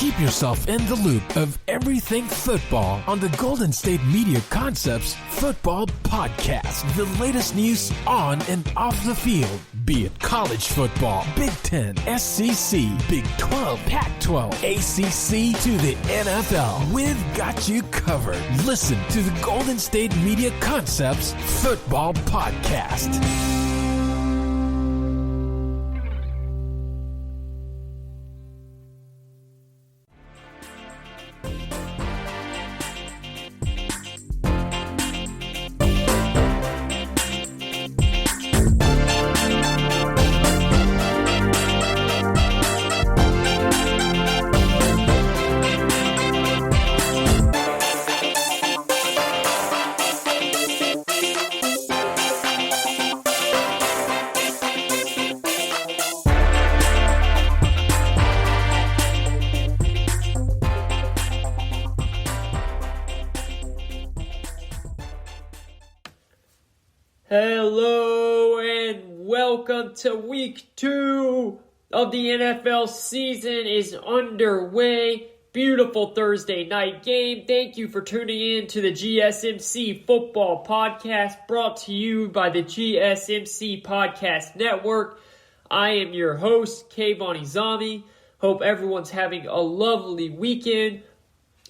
Keep yourself in the loop of everything football on the Golden State Media Concepts Football Podcast. The latest news on and off the field, be it college football, Big Ten, SEC, Big 12, Pac-12, ACC to the NFL. We've got you covered. Listen to the Golden State Media Concepts Football Podcast. Hello and welcome to week 2 of the NFL season is underway. Beautiful Thursday night game. Thank you for tuning in to the GSMC Football Podcast brought to you by the GSMC Podcast Network. I am your host, Kayvon. Hope everyone's having a lovely weekend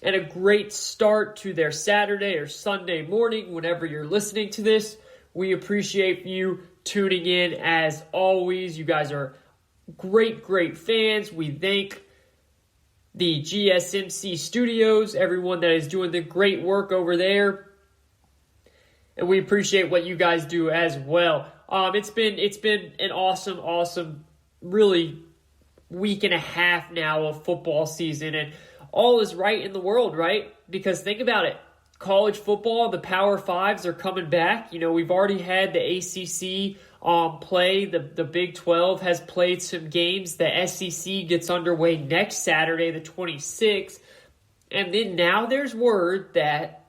and a great start to their Saturday or Sunday morning whenever you're listening to this. We appreciate you tuning in as always. You guys are great fans. We thank the GSMC studios, everyone that is doing the great work over there. And we appreciate what you guys do as well. It's been an awesome, really week and a half now of football season. And all is right in the world, right? Because think about it. College football, the Power Fives are coming back. You know, we've already had the ACC play. The Big 12 has played some games. The SEC gets underway next Saturday, the 26th. And then now there's word that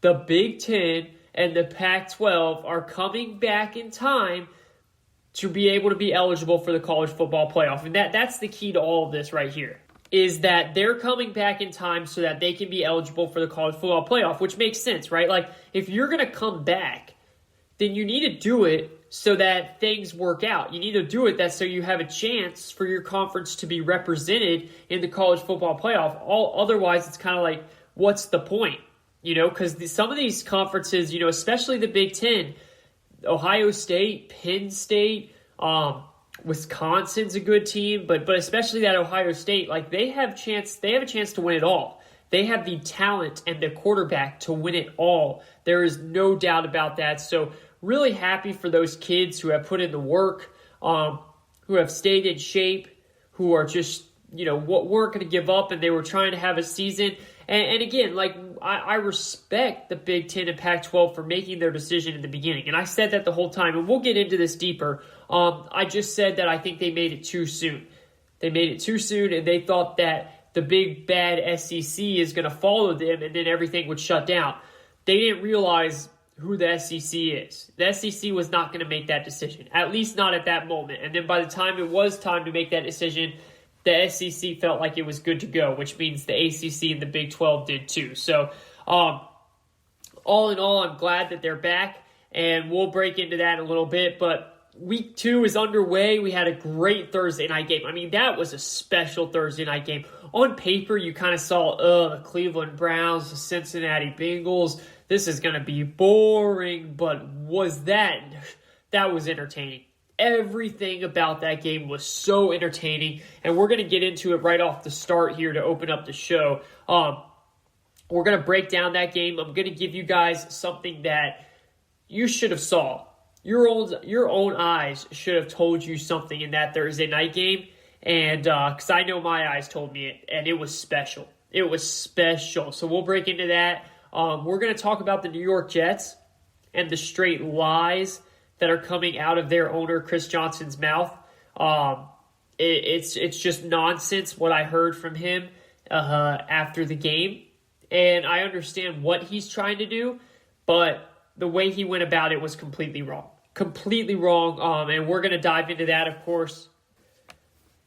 the Big 10 and the Pac-12 are coming back in time to be able to be eligible for the college football playoff. And that's the key to all of this right here, is that they're coming back in time so that they can be eligible for the college football playoff, which makes sense, right? Like, if you're going to come back, then you need to do it so that things work out. You need to do it so you have a chance for your conference to be represented in the college football playoff. Otherwise, it's kind of like, what's the point? You know, because some of these conferences, you know, especially the Big Ten, Ohio State, Penn State, Wisconsin's a good team, but especially that Ohio State, like they have a chance to win it all. They have the talent and the quarterback to win it all. There is no doubt about that. So really happy for those kids who have put in the work, who have stayed in shape, who are just, you know, weren't going to give up, and they were trying to have a season. And again, like I respect the Big Ten and Pac-12 for making their decision in the beginning. And I said that the whole time, and we'll get into this deeper. I just said that I think they made it too soon. They made it too soon, and they thought that the big bad SEC is going to follow them, and then everything would shut down. They didn't realize who the SEC is. The SEC was not going to make that decision, at least not at that moment. And then by the time it was time to make that decision, the SEC felt like it was good to go, which means the ACC and the Big 12 did too. So all in all, I'm glad that they're back, and we'll break into that in a little bit. But week 2 is underway. We had a great Thursday night game. I mean, that was a special Thursday night game. On paper, you kind of saw, the Cleveland Browns, the Cincinnati Bengals. This is going to be boring, but that was entertaining. Everything about that game was so entertaining, and we're going to get into it right off the start here to open up the show. We're going to break down that game. I'm going to give you guys something that you should have saw. Your own eyes should have told you something in that Thursday night game, and because I know my eyes told me it, and it was special. It was special. So we'll break into that. We're going to talk about the New York Jets and the straight lies that are coming out of their owner, Chris Johnson's mouth. It's just nonsense what I heard from him after the game. And I understand what he's trying to do, but the way he went about it was completely wrong. And we're going to dive into that, of course,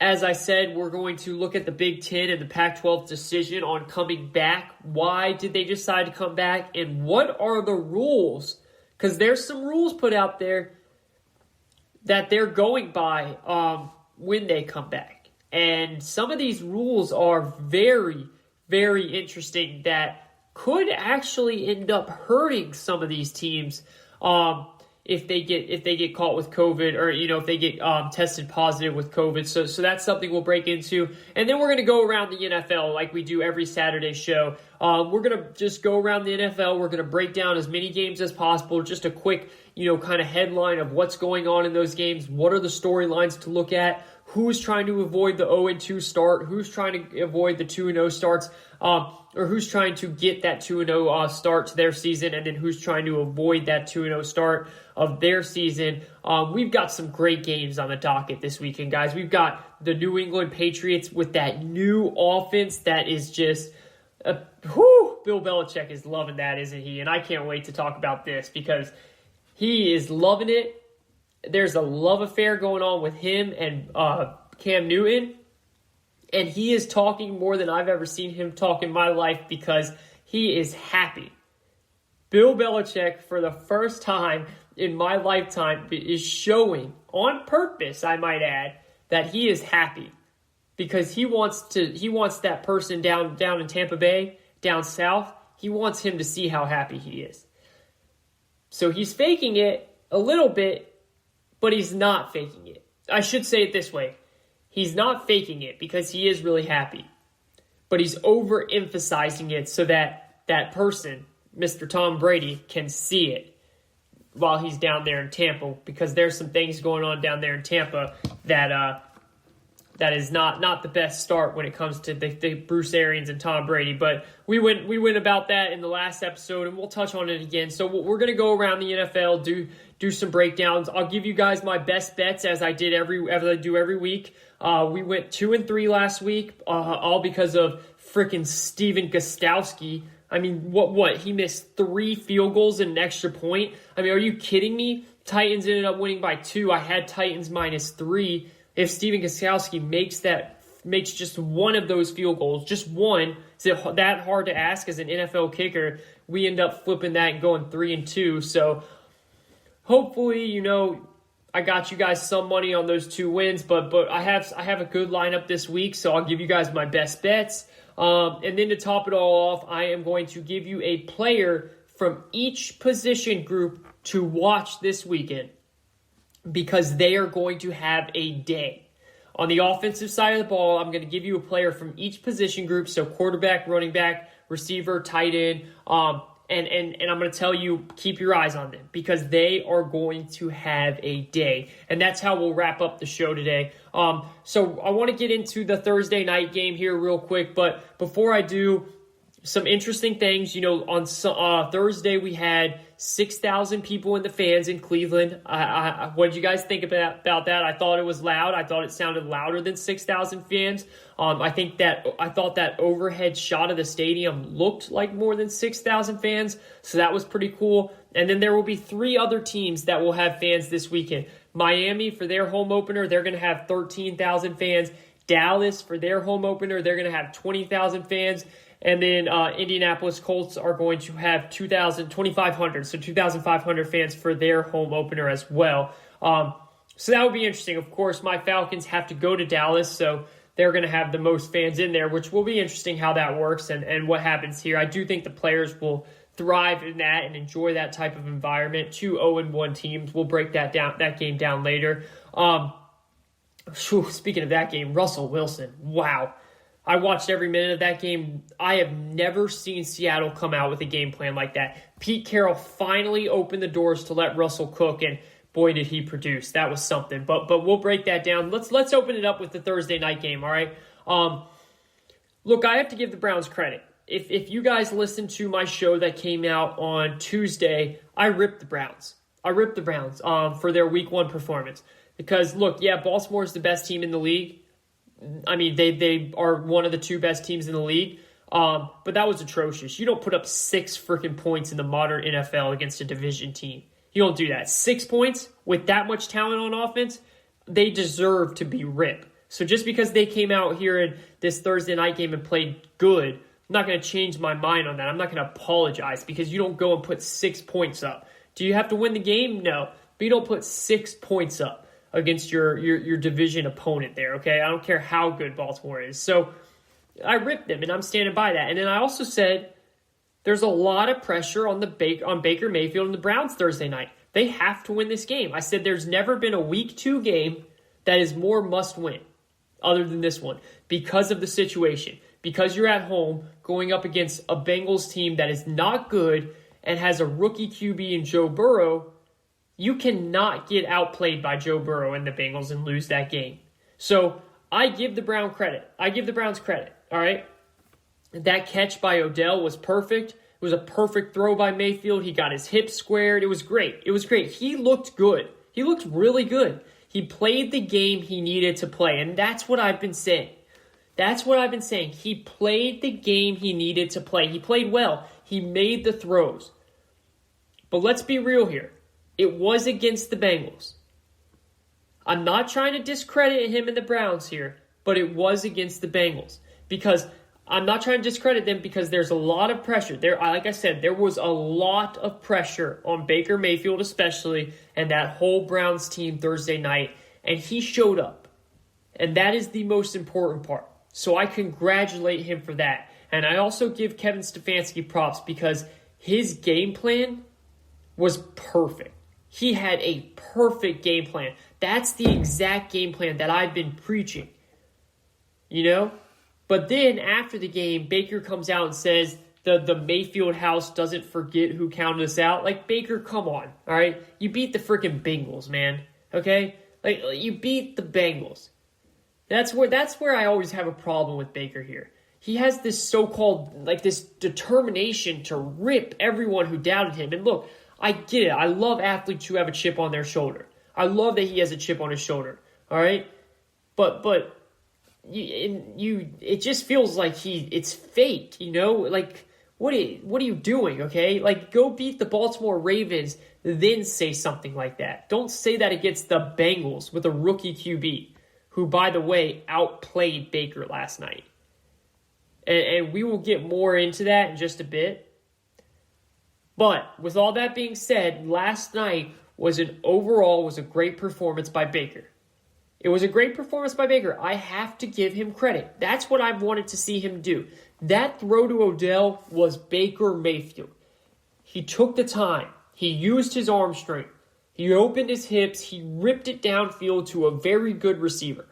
As I said, we're going to look at the Big Ten and the Pac-12 decision on coming back. Why did they decide to come back? And what are the rules? Because there's some rules put out there that they're going by when they come back. And some of these rules are very, very interesting that could actually end up hurting some of these teams if they get caught with COVID, or if they get tested positive with COVID. So that's something we'll break into, and then we're going to go around the NFL like we do every Saturday show. We're going to just go around the NFL. We're going to break down as many games as possible. Just a quick kind of headline of what's going on in those games. What are the storylines to look at? Who's trying to avoid the 0-2 start? Who's trying to avoid the 2-0 starts? Or who's trying to get that 2-0 start to their season, and then who's trying to avoid that 2-0 start of their season. We've got some great games on the docket this weekend, guys. We've got the New England Patriots with that new offense that is just, Bill Belichick is loving that, isn't he? And I can't wait to talk about this because he is loving it. There's a love affair going on with him and Cam Newton. And he is talking more than I've ever seen him talk in my life because he is happy. Bill Belichick, for the first time in my lifetime, is showing, on purpose, I might add, that he is happy. Because he wants that person down in Tampa Bay, down south, he wants him to see how happy he is. So he's faking it a little bit, but he's not faking it. I should say it this way. He's not faking it because he is really happy. But he's overemphasizing it so that that person, Mr. Tom Brady, can see it while he's down there in Tampa, because there's some things going on down there in Tampa that is not the best start when it comes to the Bruce Arians and Tom Brady. But we went about that in the last episode, and we'll touch on it again. So we're going to go around the NFL, do some breakdowns. I'll give you guys my best bets as I do every week. We went 2-3 last week, all because of freaking Steven Gostkowski. I mean, what? He missed 3 field goals and an extra point. I mean, are you kidding me? Titans ended up winning by 2. I had Titans -3. If Steven Gostkowski makes just one of those field goals, just one, is it that hard to ask as an NFL kicker? We end up flipping that and going 3-2. So hopefully, I got you guys some money on those 2 wins, but I have a good lineup this week, so I'll give you guys my best bets. And then to top it all off, I am going to give you a player from each position group to watch this weekend, because they are going to have a day. On the offensive side of the ball, I'm going to give you a player from each position group, so quarterback, running back, receiver, tight end, and I'm going to tell you, keep your eyes on them, because they are going to have a day. And that's how we'll wrap up the show today. So I want to get into the Thursday night game here real quick, but before I do, some interesting things. On Thursday we had 6,000 people in the fans in Cleveland. What did you guys think about that? I thought it was loud. I thought it sounded louder than 6,000 fans. I thought that overhead shot of the stadium looked like more than 6,000 fans, so that was pretty cool. And then there will be 3 other teams that will have fans this weekend. Miami, for their home opener, they're going to have 13,000 fans. Dallas, for their home opener, they're going to have 20,000 fans. And then Indianapolis Colts are going to have 2,500, so 2,500 fans for their home opener as well. So that would be interesting. Of course, my Falcons have to go to Dallas, so they're going to have the most fans in there, which will be interesting how that works and what happens here. I do think the players will thrive in that and enjoy that type of environment. 2 0-1 teams. We'll break that game down later. Speaking of that game, Russell Wilson, wow. I watched every minute of that game. I have never seen Seattle come out with a game plan like that. Pete Carroll finally opened the doors to let Russell cook, and boy, did he produce. That was something. But we'll break that down. Let's open it up with the Thursday night game, all right? Look, I have to give the Browns credit. If you guys listened to my show that came out on Tuesday, I ripped the Browns. For their Week 1 performance. Because, look, yeah, Baltimore is the best team in the league. I mean, they are one of the 2 best teams in the league, but that was atrocious. You don't put up 6 freaking points in the modern NFL against a division team. You don't do that. 6 points with that much talent on offense, they deserve to be ripped. So just because they came out here in this Thursday night game and played good, I'm not going to change my mind on that. I'm not going to apologize because you don't go and put 6 points up. Do you have to win the game? No. But you don't put 6 points up against your division opponent there, okay? I don't care how good Baltimore is. So I ripped them, and I'm standing by that. And then I also said there's a lot of pressure on Baker Mayfield and the Browns Thursday night. They have to win this game. I said there's never been a Week 2 game that is more must-win other than this one because of the situation. Because you're at home going up against a Bengals team that is not good and has a rookie QB in Joe Burrow, you cannot get outplayed by Joe Burrow and the Bengals and lose that game. So I give the Browns credit. All right? That catch by Odell was perfect. It was a perfect throw by Mayfield. He got his hips squared. It was great. He looked good. He looked really good. He played the game he needed to play, and that's what I've been saying. He played the game he needed to play. He played well. He made the throws. But let's be real here. It was against the Bengals. I'm not trying to discredit him and the Browns here, but it was against the Bengals. Because I'm not trying to discredit them because there's a lot of pressure. Like I said, there was a lot of pressure on Baker Mayfield especially and that whole Browns team Thursday night. And he showed up. And that is the most important part. So I congratulate him for that. And I also give Kevin Stefanski props because his game plan was perfect. He had a perfect game plan. That's the exact game plan that I've been preaching. You know? But then after the game, Baker comes out and says the Mayfield house doesn't forget who counted us out. Like, Baker, come on, all right? You beat the freaking Bengals, man, okay? Like, you beat the Bengals. That's where I always have a problem with Baker here. He has this so-called, like, this determination to rip everyone who doubted him. And look, I get it. I love athletes who have a chip on their shoulder. I love that he has a chip on his shoulder, all right? But it just feels like it's fake, you know? Like, what are you doing, okay? Like, go beat the Baltimore Ravens, then say something like that. Don't say that against the Bengals with a rookie QB, who, by the way, outplayed Baker last night. And we will get more into that in just a bit. But with all that being said, last night was a great performance by Baker. It was a great performance by Baker. I have to give him credit. That's what I've wanted to see him do. That throw to Odell was Baker Mayfield. He took the time. He used his arm strength. He opened his hips. He ripped it downfield to a very good receiver.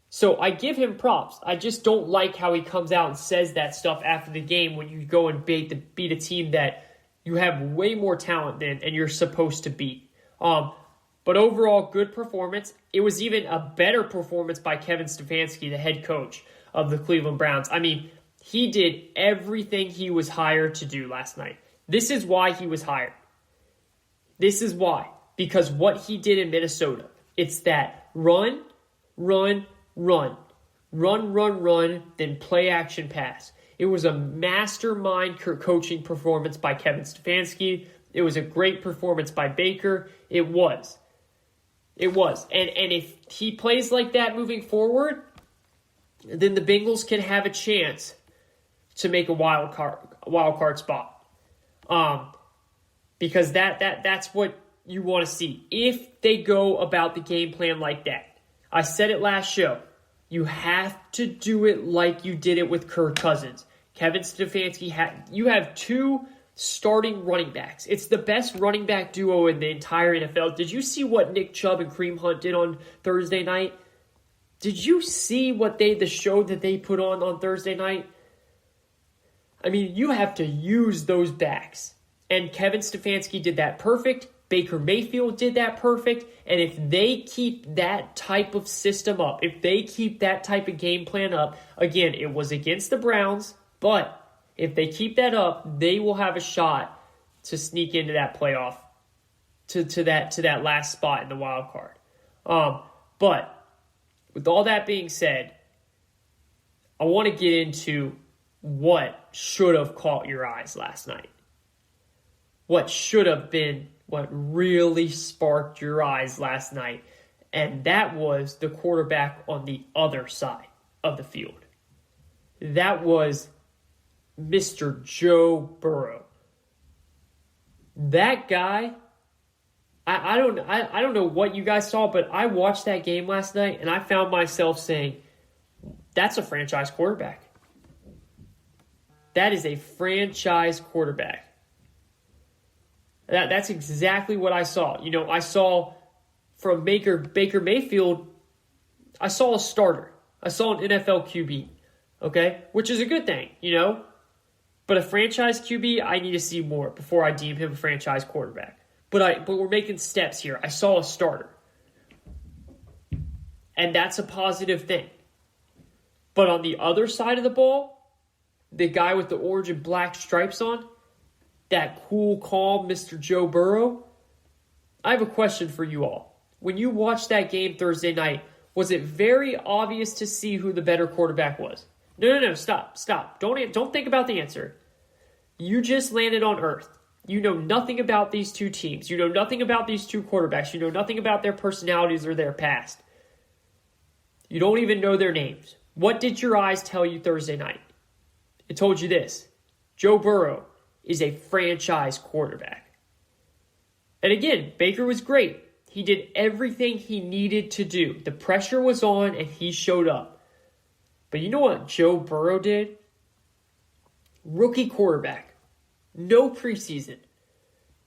So I give him props. I just don't like how he comes out and says that stuff after the game when you go and beat a team that you have way more talent than and you're supposed to beat. But overall, good performance. It was even a better performance by Kevin Stefanski, the head coach of the Cleveland Browns. I mean, he did everything he was hired to do last night. This is why he was hired. This is why. Because what he did in Minnesota, it's that run, then play action pass. It was a mastermind coaching performance by Kevin Stefanski. It was a great performance by Baker. It was. And if he plays like that moving forward, then the Bengals can have a chance to make a wild card spot. Because that's what you want to see. If they go about the game plan like that. I said it last show. You have to do it like you did it with Kirk Cousins. Kevin Stefanski, you have two starting running backs. It's the best running back duo in the entire NFL. Did you see what Nick Chubb and Kareem Hunt did on Thursday night? Did you see what the show that they put on Thursday night? I mean, you have to use those backs. And Kevin Stefanski did that perfect. Baker Mayfield did that perfect. And if they keep that type of system up, if they keep that type of game plan up, again, it was against the Browns, but if they keep that up, they will have a shot to sneak into that playoff, to that last spot in the wild card. But with all that being said, I want to get into what should have caught your eyes last night. What should have been what really sparked your eyes last night. And that was the quarterback on the other side of the field. That was Mr. Joe Burrow. That guy, I don't know what you guys saw, but I watched that game last night and I found myself saying, that's a franchise quarterback. That is a franchise quarterback. That's exactly what I saw. I saw from Baker Mayfield, I saw a starter. I saw an NFL QB, okay? Which is a good thing, But a franchise QB, I need to see more before I deem him a franchise quarterback. But we're making steps here. I saw a starter. And that's a positive thing. But on the other side of the ball, the guy with the orange and black stripes on, that cool, calm Mr. Joe Burrow, I have a question for you all. When you watched that game Thursday night, was it very obvious to see who the better quarterback was? No, stop. Don't think about the answer. You just landed on Earth. You know nothing about these two teams. You know nothing about these two quarterbacks. You know nothing about their personalities or their past. You don't even know their names. What did your eyes tell you Thursday night? It told you this. Joe Burrow is a franchise quarterback. And again, Baker was great. He did everything he needed to do. The pressure was on and he showed up. But you know what Joe Burrow did? Rookie quarterback. No preseason.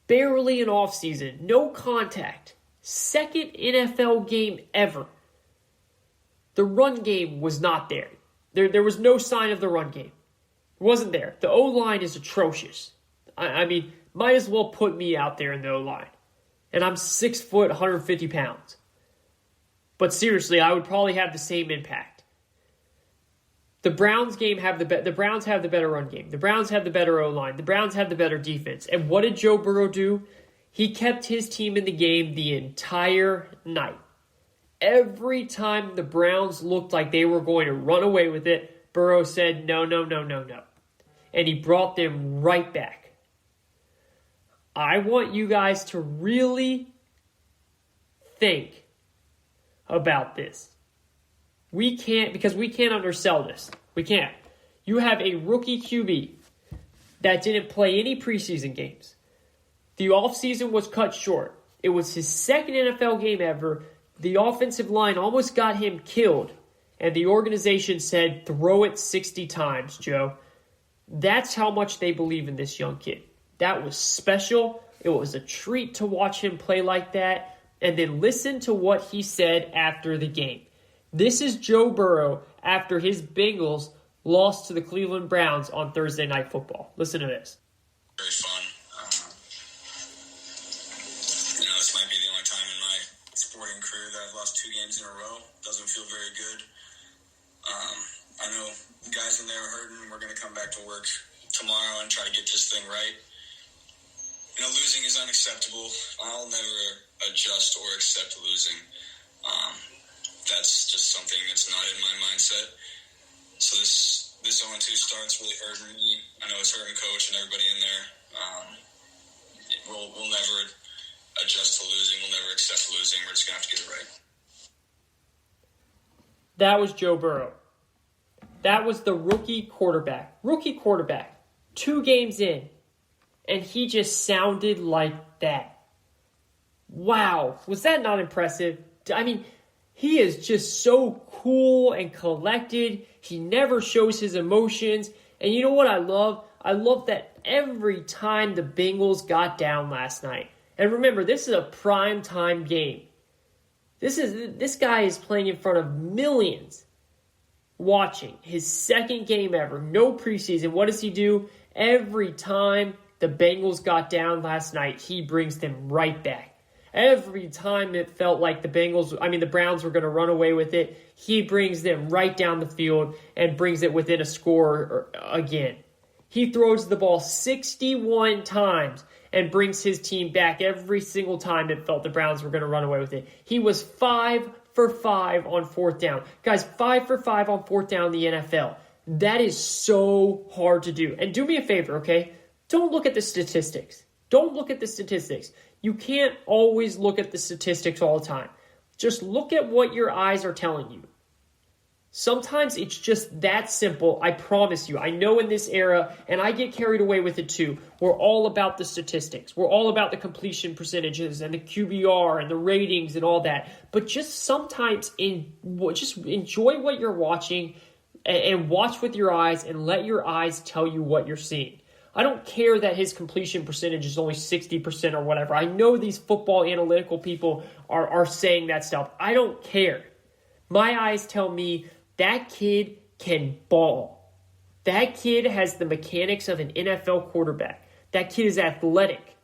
Barely an offseason. No contact. Second NFL game ever. The run game was not there. There was no sign of the run game. It wasn't there. The O-line is atrocious. I mean, might as well put me out there in the O-line. And I'm 6 foot, 150 pounds. But seriously, I would probably have the same impact. The Browns have the better run game. The Browns have the better O-line. The Browns have the better defense. And what did Joe Burrow do? He kept his team in the game the entire night. Every time the Browns looked like they were going to run away with it, Burrow said, no. And he brought them right back. I want you guys to really think about this. We can't undersell this. We can't. You have a rookie QB that didn't play any preseason games. The offseason was cut short. It was his second NFL game ever. The offensive line almost got him killed. And the organization said, throw it 60 times, Joe. That's how much they believe in this young kid. That was special. It was a treat to watch him play like that. And then listen to what he said after the game. This is Joe Burrow after his Bengals lost to the Cleveland Browns on Thursday Night Football. Listen to this. Very fun. This might be the only time in my sporting career that I've lost 2 games in a row. Doesn't feel very good. I know guys in there are hurting. We're going to come back to work tomorrow and try to get this thing right. Losing is unacceptable. I'll never adjust or accept losing. That's just something that's not in my mindset. So this 0-2 start's really hurting me. I know it's hurting Coach and everybody in there. We'll never adjust to losing. We'll never accept losing. We're just going to have to get it right. That was Joe Burrow. That was the rookie quarterback. 2 games in. And he just sounded like that. Wow. Was that not impressive? I mean, he is just so cool and collected. He never shows his emotions. And you know what I love? I love that every time the Bengals got down last night. And remember, this is a primetime game. This guy is playing in front of millions watching. His second game ever. No preseason. What does he do? Every time the Bengals got down last night, he brings them right back. Every time it felt like the Browns were going to run away with it, he brings them right down the field and brings it within a score again. He throws the ball 61 times and brings his team back every single time it felt the Browns were going to run away with it. He was 5 for 5 on 4th down. Guys, 5 for 5 on 4th down in the NFL. That is so hard to do. And do me a favor, okay? Don't look at the statistics. You can't always look at the statistics all the time. Just look at what your eyes are telling you. Sometimes it's just that simple, I promise you. I know in this era, and I get carried away with it too, we're all about the statistics. We're all about the completion percentages and the QBR and the ratings and all that. But just sometimes just enjoy what you're watching and watch with your eyes and let your eyes tell you what you're seeing. I don't care that his completion percentage is only 60% or whatever. I know these football analytical people are saying that stuff. I don't care. My eyes tell me that kid can ball. That kid has the mechanics of an NFL quarterback. That kid is athletic.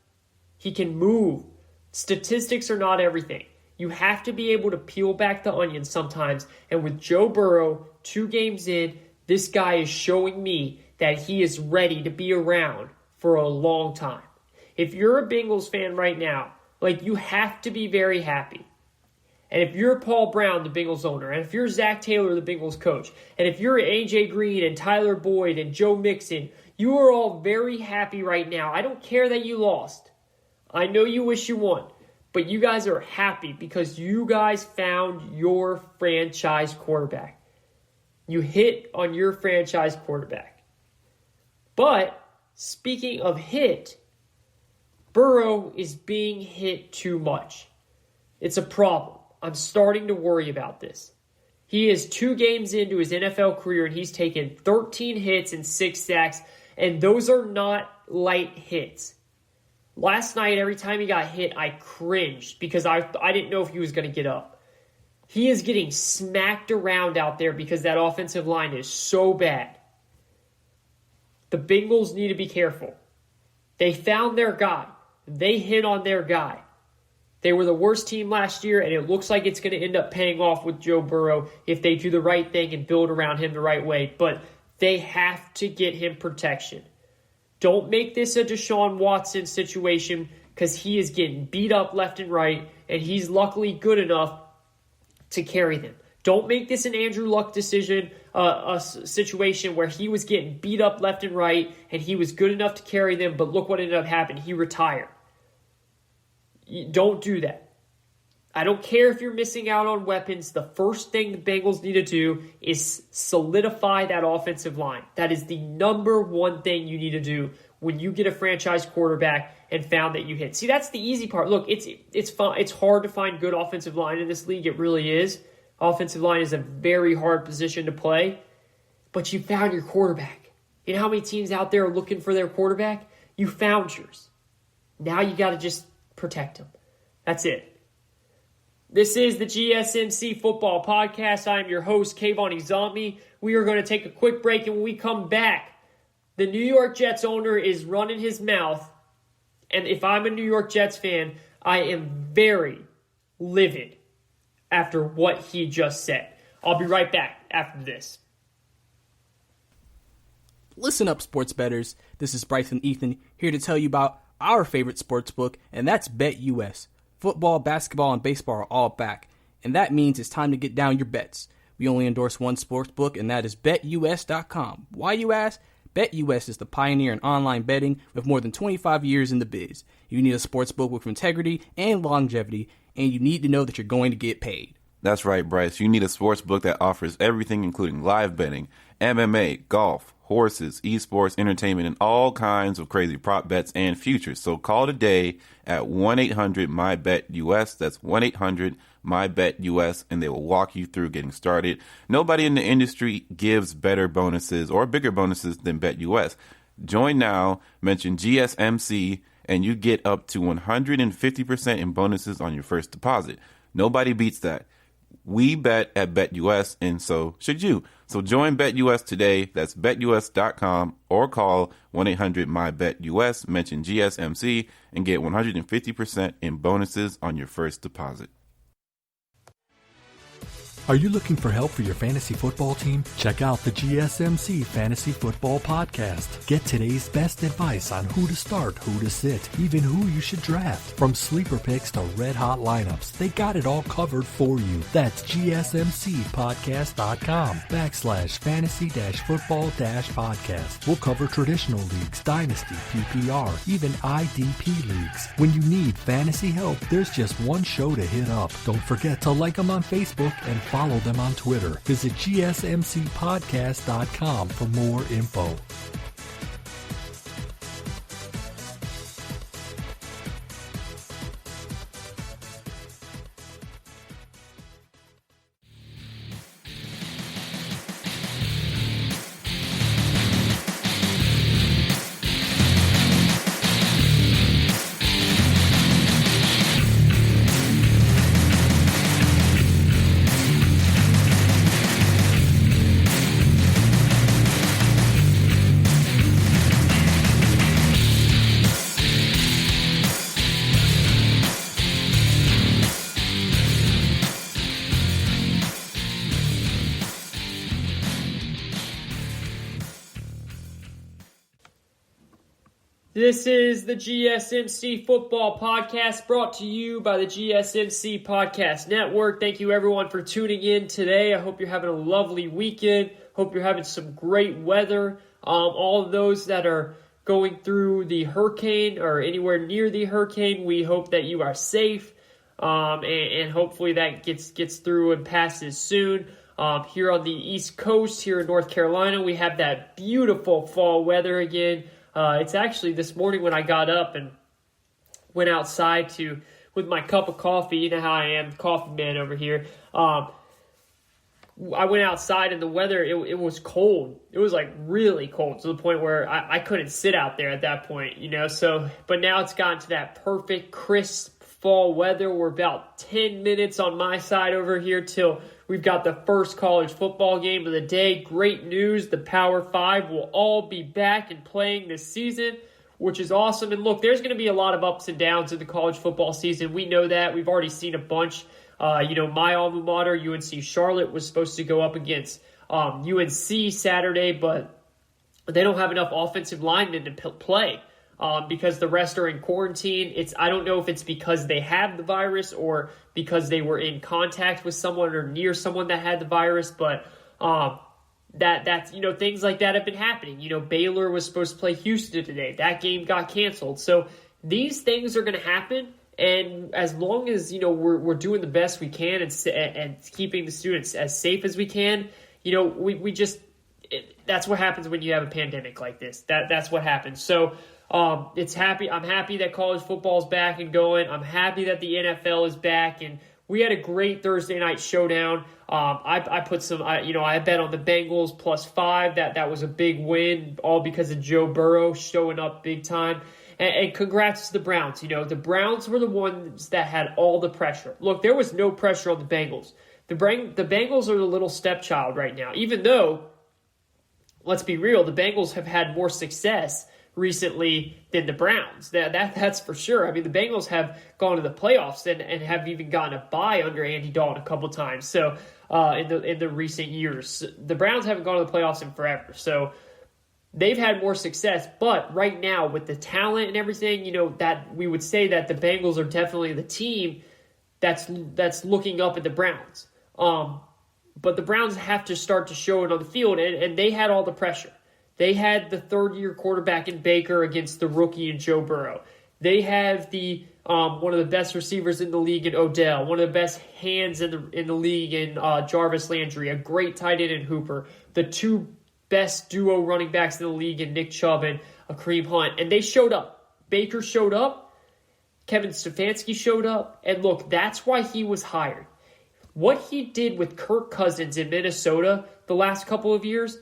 He can move. Statistics are not everything. You have to be able to peel back the onion sometimes. And with Joe Burrow, 2 games in, this guy is showing me that he is ready to be around for a long time. If you're a Bengals fan right now, you have to be very happy. And if you're Paul Brown, the Bengals owner, and if you're Zach Taylor, the Bengals coach, and if you're AJ Green and Tyler Boyd and Joe Mixon, you are all very happy right now. I don't care that you lost. I know you wish you won, but you guys are happy because you guys found your franchise quarterback. You hit on your franchise quarterback. But speaking of hit, Burrow is being hit too much. It's a problem. I'm starting to worry about this. He is 2 games into his NFL career, and he's taken 13 hits and 6 sacks, and those are not light hits. Last night, every time he got hit, I cringed because I didn't know if he was going to get up. He is getting smacked around out there because that offensive line is so bad. The Bengals need to be careful. They found their guy. They hit on their guy. They were the worst team last year, and it looks like it's going to end up paying off with Joe Burrow if they do the right thing and build around him the right way. But they have to get him protection. Don't make this a Deshaun Watson situation because he is getting beat up left and right, and he's luckily good enough to carry them. Don't make this an Andrew Luck decision, a situation where he was getting beat up left and right, and he was good enough to carry them, but look what ended up happening. He retired. Don't do that. I don't care if you're missing out on weapons. The first thing the Bengals need to do is solidify that offensive line. That is the number one thing you need to do when you get a franchise quarterback and found that you hit. See, that's the easy part. Look, it's fun. It's hard to find good offensive line in this league. It really is. Offensive line is a very hard position to play. But you found your quarterback. You know how many teams out there are looking for their quarterback? You found yours. Now you got to just protect him. That's it. This is the GSMC Football Podcast. I am your host, Kayvon. We are going to take a quick break, and when we come back, the New York Jets owner is running his mouth, and if I'm a New York Jets fan, I am very livid after what he just said. I'll be right back after this. Listen up, sports bettors. This is Bryson Ethan here to tell you about our favorite sports book, and that's BetUS. Football, basketball, and baseball are all back, and that means it's time to get down your bets. We only endorse one sports book, and that is BetUS.com. Why, you ask? BetUS is the pioneer in online betting with more than 25 years in the biz. You need a sports book with integrity and longevity, and you need to know that you're going to get paid. That's right, Bryce. You need a sports book that offers everything, including live betting, MMA, golf, horses, esports, entertainment, and all kinds of crazy prop bets and futures. So call today at 1-800-MyBetUS. That's 1-800-MyBetUS, and they will walk you through getting started. Nobody in the industry gives better bonuses or bigger bonuses than BetUS. Join now, mention GSMC, and you get up to 150% in bonuses on your first deposit. Nobody beats that. We bet at BetUS, and so should you. So join BetUS today. That's BetUS.com, or call 1-800-MyBetUS, mention GSMC, and get 150% in bonuses on your first deposit. Are you looking for help for your fantasy football team? Check out the GSMC Fantasy Football Podcast. Get today's best advice on who to start, who to sit, even who you should draft. From sleeper picks to red-hot lineups, they got it all covered for you. That's gsmcpodcast.com/fantasy-football-podcast. We'll cover traditional leagues, dynasty, PPR, even IDP leagues. When you need fantasy help, there's just one show to hit up. Don't forget to like them on Facebook and follow them on Twitter. Visit gsmcpodcast.com for more info. This is the GSMC Football Podcast brought to you by the GSMC Podcast Network. Thank you everyone for tuning in today. I hope you're having a lovely weekend. Hope you're having some great weather. All of those that are going through the hurricane or anywhere near the hurricane, we hope that you are safe. And hopefully that gets through and passes soon. Here on the East Coast, here in North Carolina, we have that beautiful fall weather again. It's actually this morning when I got up and went outside with my cup of coffee. You know how I am, coffee man over here. I went outside and the weather, it was cold. It was like really cold to the point where I couldn't sit out there at that point, you know. So, but now it's gotten to that perfect, crisp fall weather. We're about 10 minutes on my side over here till we've got the first college football game of the day. Great news. The Power 5 will all be back and playing this season, which is awesome. And look, there's going to be a lot of ups and downs in the college football season. We know that. We've already seen a bunch. My alma mater, UNC Charlotte, was supposed to go up against UNC Saturday, but they don't have enough offensive linemen to play. Because the rest are in quarantine. I don't know if it's because they have the virus or because they were in contact with someone or near someone that had the virus, but that's things like that have been happening. Baylor was supposed to play Houston today. That game got canceled. So these things are going to happen, and as long as we're doing the best we can and keeping the students as safe as we can, that's what happens when you have a pandemic like this. That's what happens. So. I'm happy that college football is back and going. I'm happy that the NFL is back, and we had a great Thursday night showdown. I put I bet on the Bengals +5. That was a big win, all because of Joe Burrow showing up big time. And congrats to the Browns. The Browns were the ones that had all the pressure. Look, there was no pressure on the Bengals. The Bengals are the little stepchild right now, even though, let's be real, the Bengals have had more success recently than the Browns. That's for sure. I mean, the Bengals have gone to the playoffs and have even gotten a bye under Andy Dalton a couple times. So in the recent years, the Browns haven't gone to the playoffs in forever. So they've had more success. But right now, with the talent and everything, that we would say that the Bengals are definitely the team that's looking up at the Browns. But the Browns have to start to show it on the field, and they had all the pressure. They had the third-year quarterback in Baker against the rookie in Joe Burrow. They have the one of the best receivers in the league in Odell, one of the best hands in the league in Jarvis Landry, a great tight end in Hooper, the two best duo running backs in the league in Nick Chubb and Kareem Hunt. And they showed up. Baker showed up. Kevin Stefanski showed up. And look, that's why he was hired. What he did with Kirk Cousins in Minnesota the last couple of years,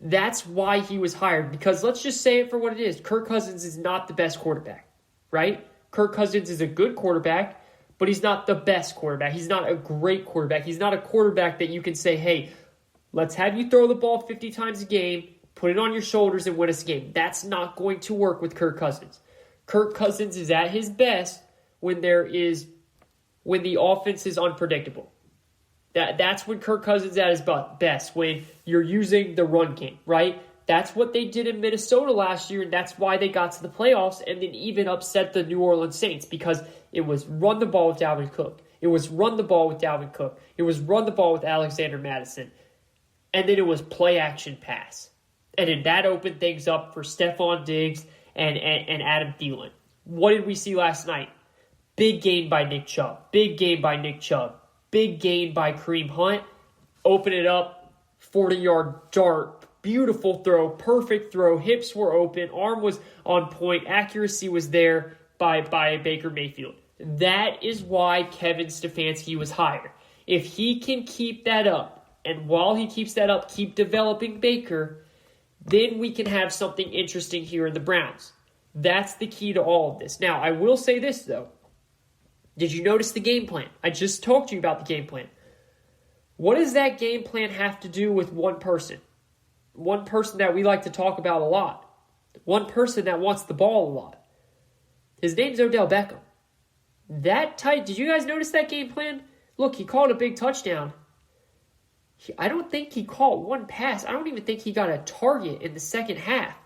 that's why he was hired. Because let's just say it for what it is. Kirk Cousins is not the best quarterback, right? Kirk Cousins is a good quarterback, but he's not the best quarterback. He's not a great quarterback. He's not a quarterback that you can say, hey, let's have you throw the ball 50 times a game, put it on your shoulders, and win us a game. That's not going to work with Kirk Cousins. Kirk Cousins is at his best when the offense is unpredictable. That's when Kirk Cousins is at his best, when you're using the run game, right? That's what they did in Minnesota last year, and that's why they got to the playoffs and then even upset the New Orleans Saints, because it was run the ball with Dalvin Cook. It was run the ball with Dalvin Cook. It was run the ball with Alexander Mattison. And then it was play action pass. And then that opened things up for Stephon Diggs and Adam Thielen. What did we see last night? Big gain by Nick Chubb. Big gain by Nick Chubb. Big gain by Kareem Hunt. Open it up. 40-yard dart. Beautiful throw. Perfect throw. Hips were open. Arm was on point. Accuracy was there by Baker Mayfield. That is why Kevin Stefanski was hired. If he can keep that up, and while he keeps that up, keep developing Baker, then we can have something interesting here in the Browns. That's the key to all of this. Now, I will say this, though. Did you notice the game plan? I just talked to you about the game plan. What does that game plan have to do with one person? One person that we like to talk about a lot. One person that wants the ball a lot. His name's Odell Beckham. That tight. Did you guys notice that game plan? Look, he called a big touchdown. I don't think he caught one pass. I don't even think he got a target in the second half.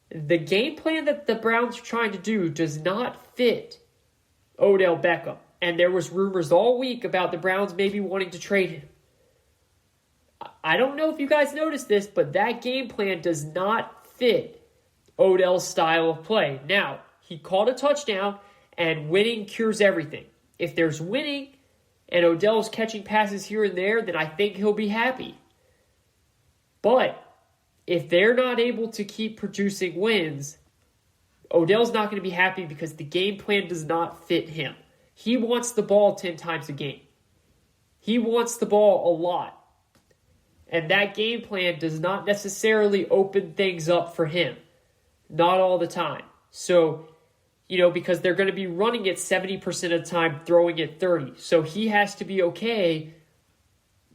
The game plan that the Browns are trying to do does not fit Odell Beckham. And there was rumors all week about the Browns maybe wanting to trade him. I don't know if you guys noticed this, but that game plan does not fit Odell's style of play. Now, he caught a touchdown, and winning cures everything. If there's winning and Odell's catching passes here and there, then I think he'll be happy. But if they're not able to keep producing wins, Odell's not going to be happy because the game plan does not fit him. He wants the ball 10 times a game. He wants the ball a lot. And that game plan does not necessarily open things up for him. Not all the time. So, because they're going to be running it 70% of the time, throwing it 30%. So he has to be okay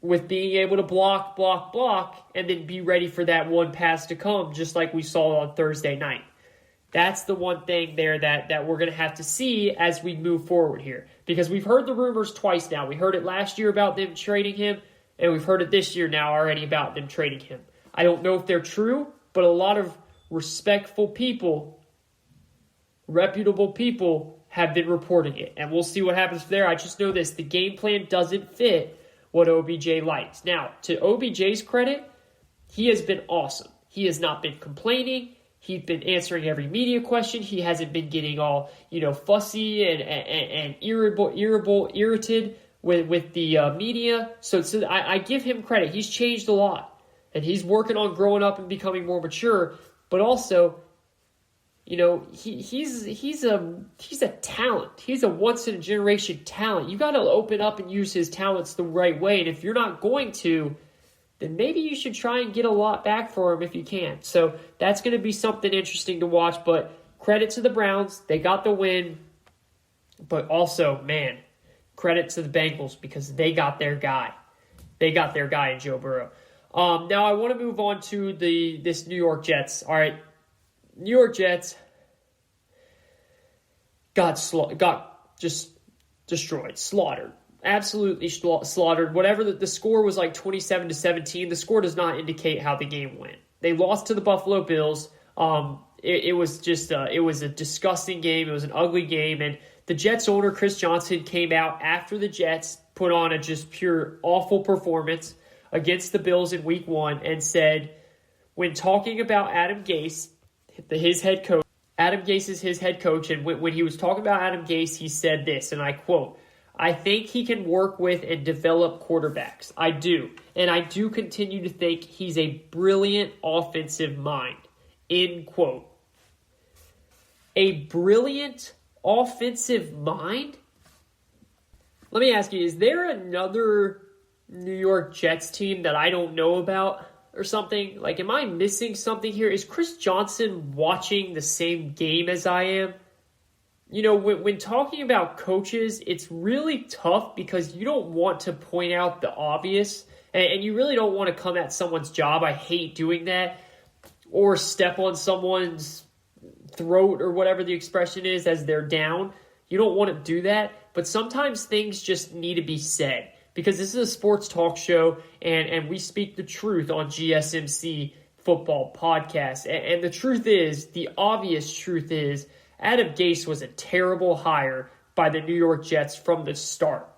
with being able to block, and then be ready for that one pass to come, just like we saw on Thursday night. That's the one thing there that we're going to have to see as we move forward here. Because we've heard the rumors twice now. We heard it last year about them trading him, and we've heard it this year now already about them trading him. I don't know if they're true, but a lot of respectful people, reputable people, have been reporting it. And we'll see what happens there. I just know this. The game plan doesn't fit what OBJ likes. Now, to OBJ's credit, he has been awesome. He has not been complaining. He's been answering every media question. He hasn't been getting all, fussy and irritated with the media. So I give him credit. He's changed a lot. And he's working on growing up and becoming more mature. But also, he's a talent. He's a once-in-a-generation talent. You got to open up and use his talents the right way. And if you're not going to, then maybe you should try and get a lot back for him if you can. So that's going to be something interesting to watch. But credit to the Browns. They got the win. But also, man, credit to the Bengals because they got their guy. They got their guy in Joe Burrow. Now I want to move on to this New York Jets. All right, New York Jets got just destroyed, slaughtered. Absolutely slaughtered. Whatever the score was, like 27-17. The score does not indicate how the game went. They lost to the Buffalo Bills. It was just it was a disgusting game. It was an ugly game, and the Jets owner Chris Johnson came out after the Jets put on a just pure awful performance against the Bills in Week 1 and said, when talking about Adam Gase, his head coach, Adam Gase is his head coach, and when he was talking about Adam Gase, he said this, and I quote, "I think he can work with and develop quarterbacks. I do. And I do continue to think he's a brilliant offensive mind." End quote. A brilliant offensive mind? Let me ask you, is there another New York Jets team that I don't know about or something? Like, am I missing something here? Is Chris Johnson watching the same game as I am? When talking about coaches, it's really tough because you don't want to point out the obvious, and you really don't want to come at someone's job. I hate doing that. Or step on someone's throat or whatever the expression is as they're down. You don't want to do that, but sometimes things just need to be said because this is a sports talk show, and we speak the truth on GSMC Football Podcast. And the truth is, the obvious truth is, Adam Gase was a terrible hire by the New York Jets from the start.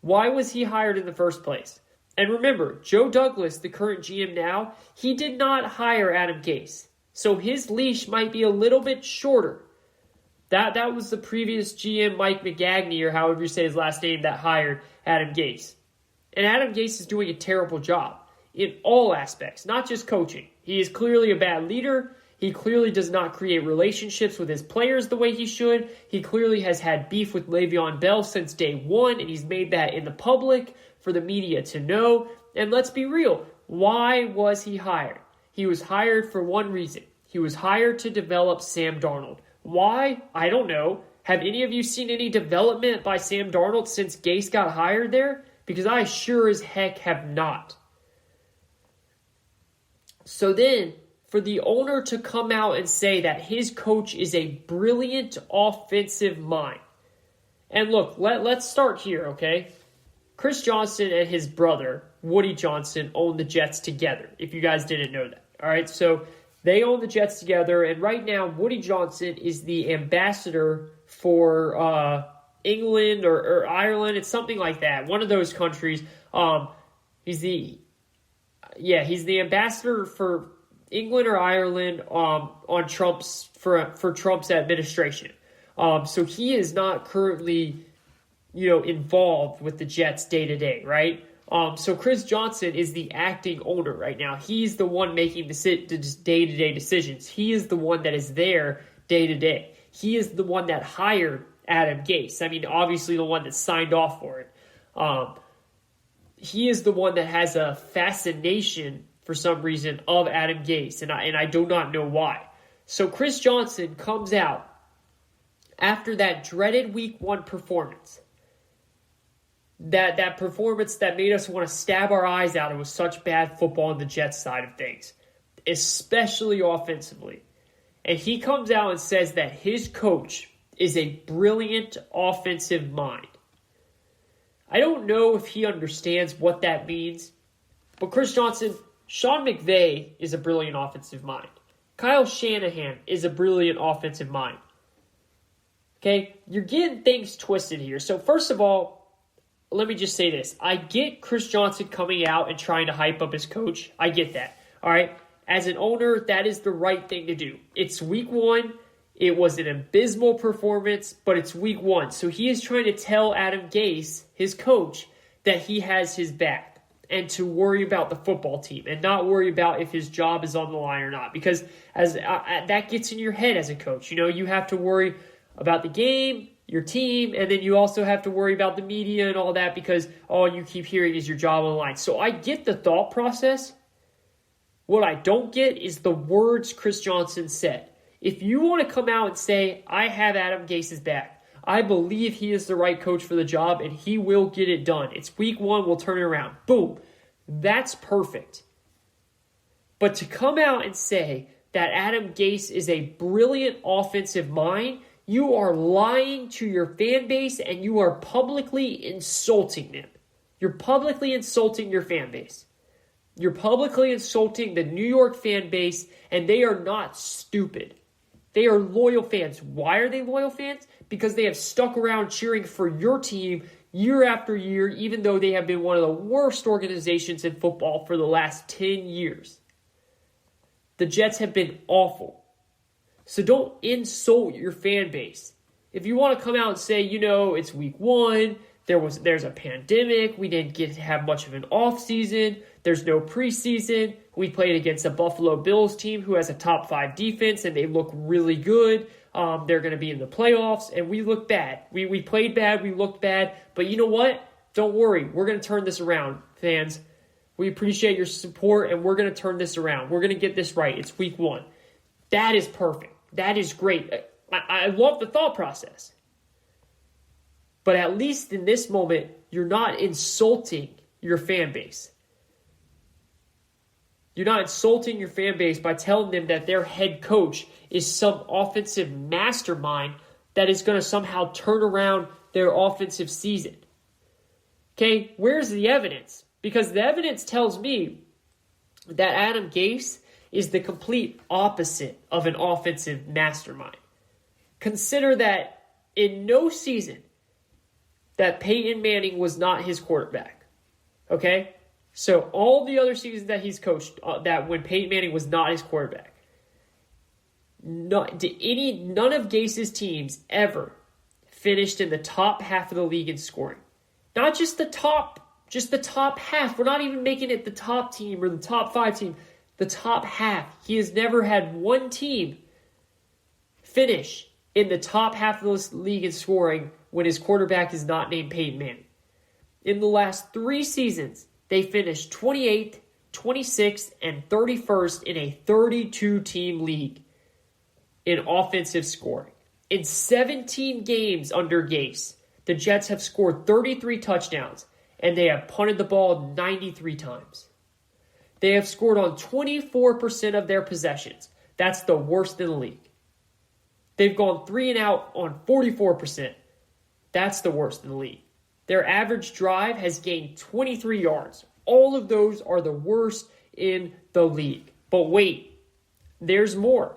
Why was he hired in the first place? And remember, Joe Douglas, the current GM now, he did not hire Adam Gase. So his leash might be a little bit shorter. That was the previous GM, Mike McGagney, or however you say his last name, that hired Adam Gase. And Adam Gase is doing a terrible job in all aspects, not just coaching. He is clearly a bad leader. He clearly does not create relationships with his players the way he should. He clearly has had beef with Le'Veon Bell since day one, and he's made that in the public for the media to know. And let's be real, why was he hired? He was hired for one reason. He was hired to develop Sam Darnold. Why? I don't know. Have any of you seen any development by Sam Darnold since Gase got hired there? Because I sure as heck have not. So then, for the owner to come out and say that his coach is a brilliant offensive mind. And look, let's start here, okay? Chris Johnson and his brother, Woody Johnson, own the Jets together, if you guys didn't know that. All right, so they own the Jets together, and right now, Woody Johnson is the ambassador for England or Ireland. It's something like that, one of those countries. He's the ambassador for England or Ireland on Trump's for Trump's administration. So he is not currently, involved with the Jets day to day, right? So Chris Johnson is the acting owner right now. He's the one making the day to day decisions. He is the one that is there day to day. He is the one that hired Adam Gase. I mean, obviously the one that signed off for it. He is the one that has a fascination for some reason of Adam Gase, and I do not know why. So Chris Johnson comes out after that dreaded Week 1 performance, that performance that made us want to stab our eyes out. It was such bad football on the Jets side of things, especially offensively. And he comes out and says that his coach is a brilliant offensive mind. I don't know if he understands what that means, but Chris Johnson, Sean McVay is a brilliant offensive mind. Kyle Shanahan is a brilliant offensive mind. Okay, you're getting things twisted here. So first of all, let me just say this. I get Chris Johnson coming out and trying to hype up his coach. I get that. All right, as an owner, that is the right thing to do. It's Week 1. It was an abysmal performance, but it's Week 1. So he is trying to tell Adam Gase, his coach, that he has his back and to worry about the football team and not worry about if his job is on the line or not. Because as that gets in your head as a coach. You have to worry about the game, your team, and then you also have to worry about the media and all that because all you keep hearing is your job on the line. So I get the thought process. What I don't get is the words Chris Johnson said. If you want to come out and say, I have Adam Gase's back, I believe he is the right coach for the job and he will get it done. It's Week 1, we'll turn it around. Boom. That's perfect. But to come out and say that Adam Gase is a brilliant offensive mind, you are lying to your fan base and you are publicly insulting them. You're publicly insulting your fan base. You're publicly insulting the New York fan base, and they are not stupid. They are loyal fans. Why are they loyal fans? Because they have stuck around cheering for your team year after year, even though they have been one of the worst organizations in football for the last 10 years. The Jets have been awful. So don't insult your fan base. If you want to come out and say, it's Week 1, there's a pandemic, we didn't get to have much of an off season, there's no preseason, we played against a Buffalo Bills team who has a top 5 defense and they look really good. They're going to be in the playoffs and we look bad. We played bad, we looked bad, but you know what? Don't worry, we're going to turn this around, fans. We appreciate your support and we're going to turn this around. We're going to get this right. It's Week 1. That is perfect. That is great. I love the thought process. But at least in this moment, you're not insulting your fan base. You're not insulting your fan base by telling them that their head coach is some offensive mastermind that is going to somehow turn around their offensive season. Okay, where's the evidence? Because the evidence tells me that Adam Gase is the complete opposite of an offensive mastermind. Consider that in no season that Peyton Manning was not his quarterback. Okay? So all the other seasons that he's coached, that when Peyton Manning was not his quarterback, none of Gase's teams ever finished in the top half of the league in scoring. Not just the top half. We're not even making it the top team or the top 5 team. The top half. He has never had one team finish in the top half of this league in scoring when his quarterback is not named Peyton Manning. In the last 3 seasons, they finished 28th, 26th, and 31st in a 32-team league in offensive scoring. In 17 games under Gase, the Jets have scored 33 touchdowns, and they have punted the ball 93 times. They have scored on 24% of their possessions. That's the worst in the league. They've gone 3 and out on 44%. That's the worst in the league. Their average drive has gained 23 yards. All of those are the worst in the league. But wait, there's more.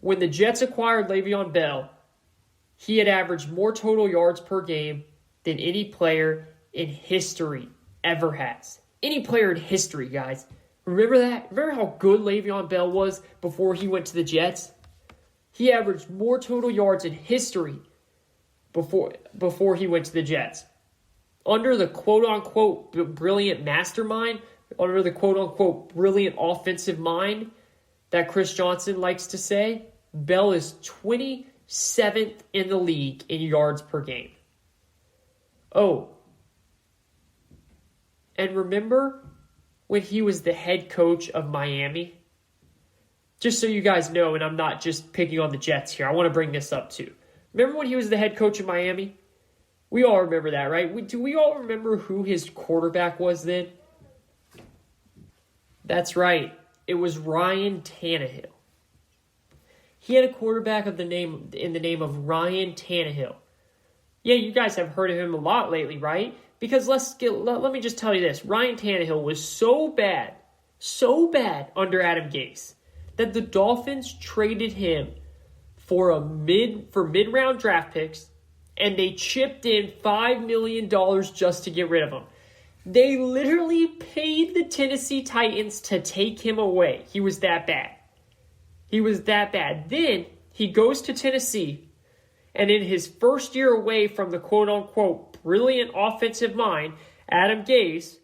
When the Jets acquired Le'Veon Bell, he had averaged more total yards per game than any player in history ever has. Any player in history, guys. Remember that? Remember how good Le'Veon Bell was before he went to the Jets? He averaged more total yards in history before he went to the Jets. Under the quote-unquote brilliant mastermind, under the quote-unquote brilliant offensive mind that Chris Johnson likes to say, Bell is 27th in the league in yards per game. Oh, and remember when he was the head coach of Miami? Just so you guys know, and I'm not just picking on the Jets here, I want to bring this up too. Remember when he was the head coach of Miami? We all remember that, right? Do we all remember who his quarterback was then? That's right. It was Ryan Tannehill. He had a quarterback in the name of Ryan Tannehill. Yeah, you guys have heard of him a lot lately, right? Because let me just tell you this. Ryan Tannehill was so bad under Adam Gase, that the Dolphins traded him for mid-round draft picks, and they chipped in $5 million just to get rid of him. They literally paid the Tennessee Titans to take him away. He was that bad. Then he goes to Tennessee, and in his first year away from the quote-unquote brilliant offensive mind, Adam Gase,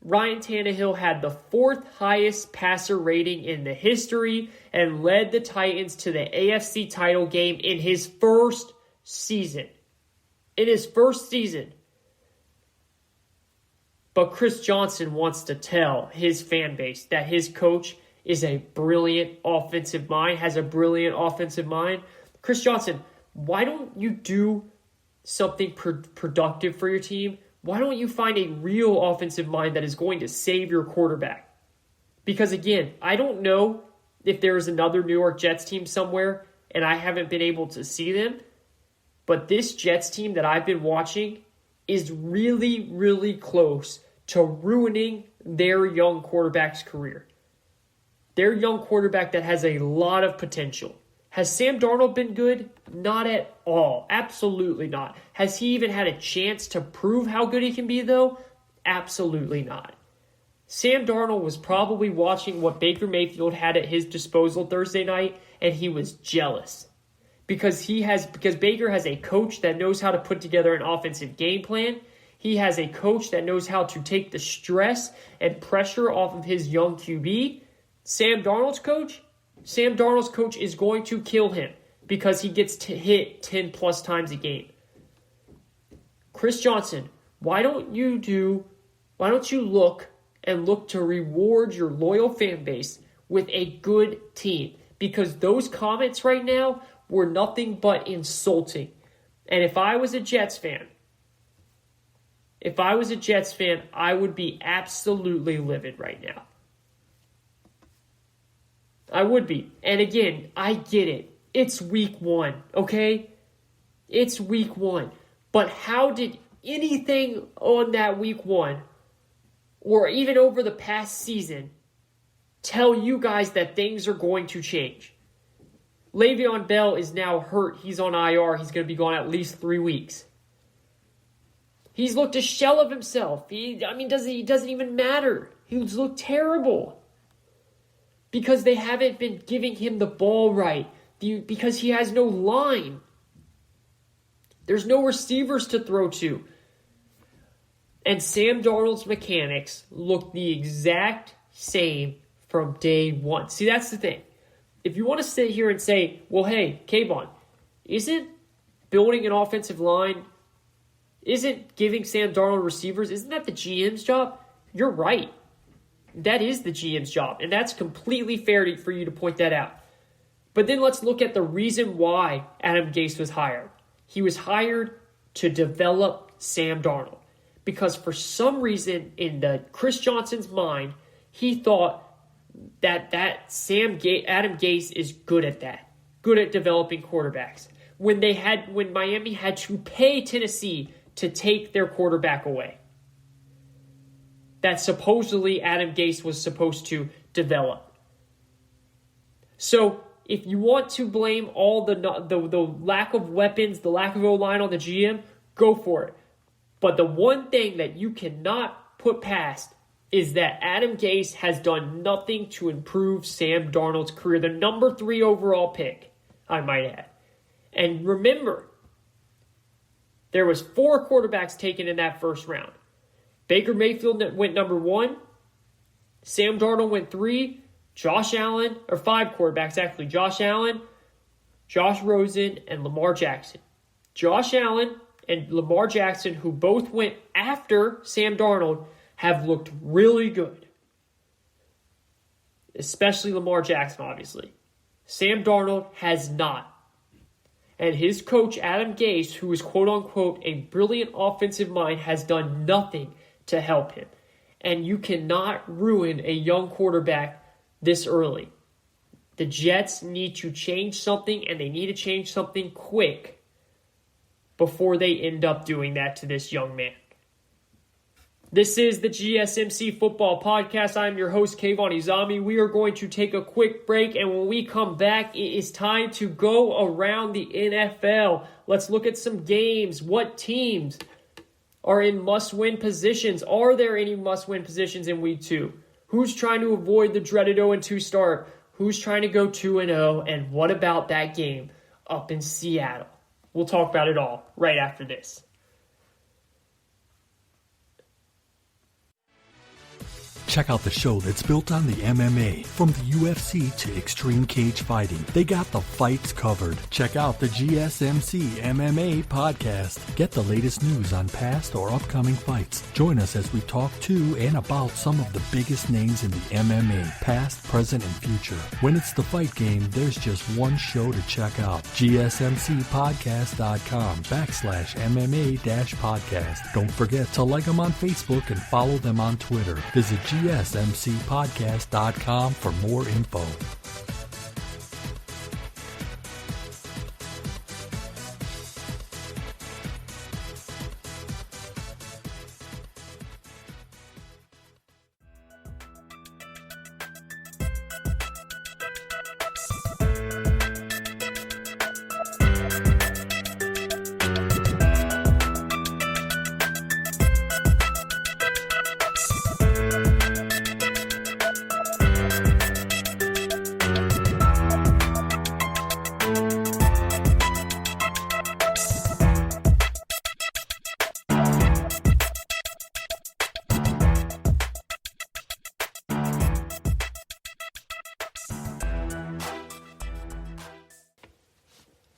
Ryan Tannehill had the 4th highest passer rating in the history and led the Titans to the AFC title game in his first season. But Chris Johnson wants to tell his fan base that his coach is a brilliant offensive mind, has a brilliant offensive mind. Chris Johnson, why don't you do something productive for your team? Why don't you find a real offensive mind that is going to save your quarterback? Because again, I don't know if there is another New York Jets team somewhere, and I haven't been able to see them, but this Jets team that I've been watching is really, really close to ruining their young quarterback's career. Their young quarterback that has a lot of potential. Has Sam Darnold been good? Not at all. Absolutely not. Has he even had a chance to prove how good he can be, though? Absolutely not. Sam Darnold was probably watching what Baker Mayfield had at his disposal Thursday night, and he was jealous. Because Baker has a coach that knows how to put together an offensive game plan. He has a coach that knows how to take the stress and pressure off of his young QB. Sam Darnold's coach is going to kill him because he gets to hit 10 plus times a game. Chris Johnson, why don't you look to reward your loyal fan base with a good team? Because those comments right now were nothing but insulting. And if I was a Jets fan, I would be absolutely livid right now. I would be. And again, I get it. It's week 1, okay? It's week 1. But anything on that week 1 or even over the past season tell you guys that things are going to change. Le'Veon Bell is now hurt. He's on IR. He's going to be gone at least 3 weeks. He's looked a shell of himself. It doesn't even matter. He's looked terrible. Because they haven't been giving him the ball right. Because he has no line. There's no receivers to throw to. And Sam Darnold's mechanics look the exact same from day 1. See, that's the thing. If you want to sit here and say, well, hey, Kayvon, isn't building an offensive line, isn't giving Sam Darnold receivers, isn't that the GM's job? You're right. That is the GM's job, and that's completely fair for you to point that out. But then let's look at the reason why Adam Gase was hired. He was hired to develop Sam Darnold because for some reason in the Chris Johnson's mind, he thought that Adam Gase is good at that, good at developing quarterbacks. When Miami had to pay Tennessee to take their quarterback away, that supposedly Adam Gase was supposed to develop. So if you want to blame all the lack of weapons, the lack of O-line on the GM, go for it. But the one thing that you cannot put past is that Adam Gase has done nothing to improve Sam Darnold's career. The number 3 overall pick, I might add. And remember, there was 4 quarterbacks taken in that first round. Baker Mayfield went number 1. Sam Darnold went 3. 5 quarterbacks actually. Josh Allen, Josh Rosen, and Lamar Jackson. Josh Allen and Lamar Jackson, who both went after Sam Darnold, have looked really good. Especially Lamar Jackson, obviously. Sam Darnold has not. And his coach, Adam Gase, who is quote-unquote a brilliant offensive mind, has done nothing to help him. And you cannot ruin a young quarterback this early. The Jets need to change something, and they need to change something quick before they end up doing that to this young man. This is the GSMC Football Podcast. I'm your host, Kayvon Izami. We are going to take a quick break, and when we come back, it is time to go around the NFL. Let's look at some games. What teams are in must-win positions? Are there any must-win positions in Week 2? Who's trying to avoid the dreaded 0-2 start? Who's trying to go 2-0? And what about that game up in Seattle? We'll talk about it all right after this. Check out the show that's built on the MMA, from the UFC to extreme cage fighting. They got the fights covered. Check out the GSMC MMA podcast. Get the latest news on past or upcoming fights. Join us as we talk to and about some of the biggest names in the MMA, past, present, and future. When it's the fight game, there's just one show to check out. GSMCpodcast.com/MMA-podcast. Don't forget to like them on Facebook and follow them on Twitter. Visit GSMCpodcast.com for more info.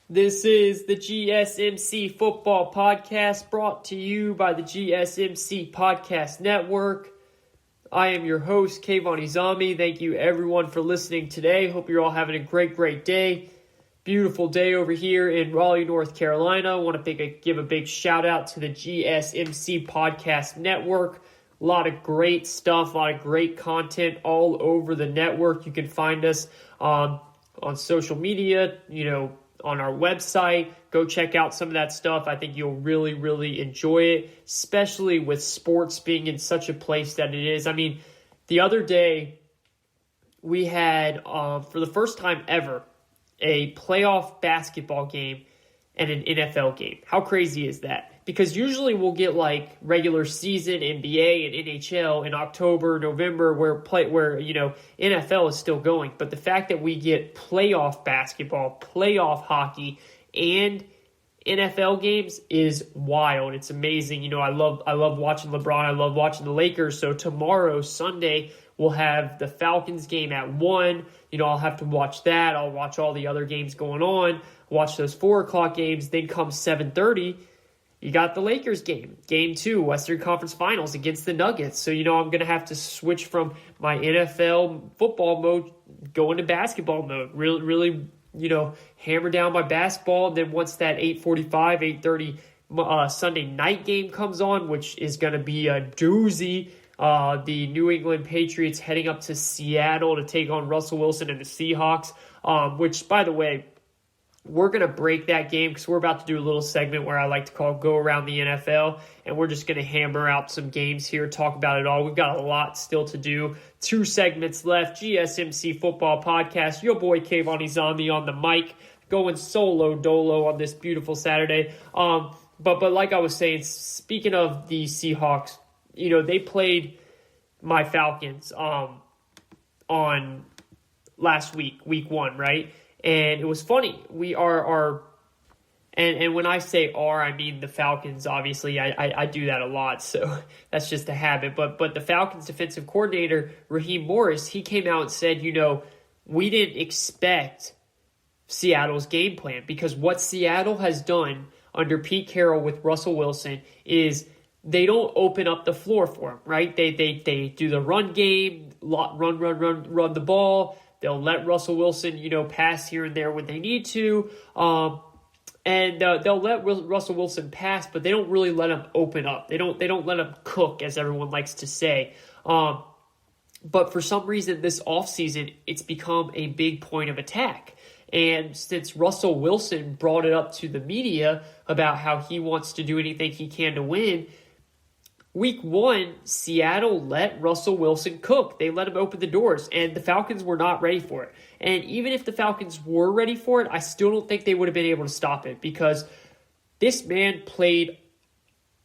This is the GSMC Football Podcast, brought to you by the GSMC Podcast Network. I am your host, Kayvon Izami. Thank you, everyone, for listening today. Hope you're all having a great day. Beautiful day over here in Raleigh, North Carolina. I want to give a big shout-out to the GSMC Podcast Network. A lot of great stuff, a lot of great content all over the network. You can find us on social media, on our website. Go check out some of that stuff. I think you'll really, really enjoy it, especially with sports being in such a place that it is. I mean, the other day we had, for the first time ever, a playoff basketball game and an NFL game. How crazy is that? Because usually we'll get like regular season NBA and NHL in October, November, where NFL is still going. But the fact that we get playoff basketball, playoff hockey, and NFL games is wild. It's amazing. I love watching LeBron. I love watching the Lakers. So tomorrow, Sunday, we'll have the Falcons game at 1. I'll have to watch that. I'll watch all the other games going on, watch those 4 o'clock games. Then come 7:30, you got the Lakers game, Game 2, Western Conference Finals against the Nuggets. So, I'm going to have to switch from my NFL football mode, go into basketball mode, really, hammer down my basketball. And then once that 8:45, 8:30 Sunday night game comes on, which is going to be a doozy, the New England Patriots heading up to Seattle to take on Russell Wilson and the Seahawks, which, by the way, we're going to break that game because we're about to do a little segment where I like to call Go Around the NFL, and we're just going to hammer out some games here, talk about it all. We've got a lot still to do. 2 segments left. GSMC Football Podcast. Your boy Kayvon, he's on the mic, going solo dolo on this beautiful Saturday. But like I was saying, speaking of the Seahawks, they played my Falcons on last week 1, right? And it was funny. We are and when I say I mean the Falcons, obviously. I do that a lot, so that's just a habit. But the Falcons defensive coordinator, Raheem Morris, he came out and said, we didn't expect Seattle's game plan, because what Seattle has done under Pete Carroll with Russell Wilson is they don't open up the floor for him, right? They do the run game, run the ball. They'll let Russell Wilson, pass here and there when they need to. And they'll let Russell Wilson pass, but they don't really let him open up. They don't let him cook, as everyone likes to say. But for some reason this offseason, it's become a big point of attack. And since Russell Wilson brought it up to the media about how he wants to do anything he can to win, Week 1, Seattle let Russell Wilson cook. They let him open the doors, and the Falcons were not ready for it. And even if the Falcons were ready for it, I still don't think they would have been able to stop it, because this man played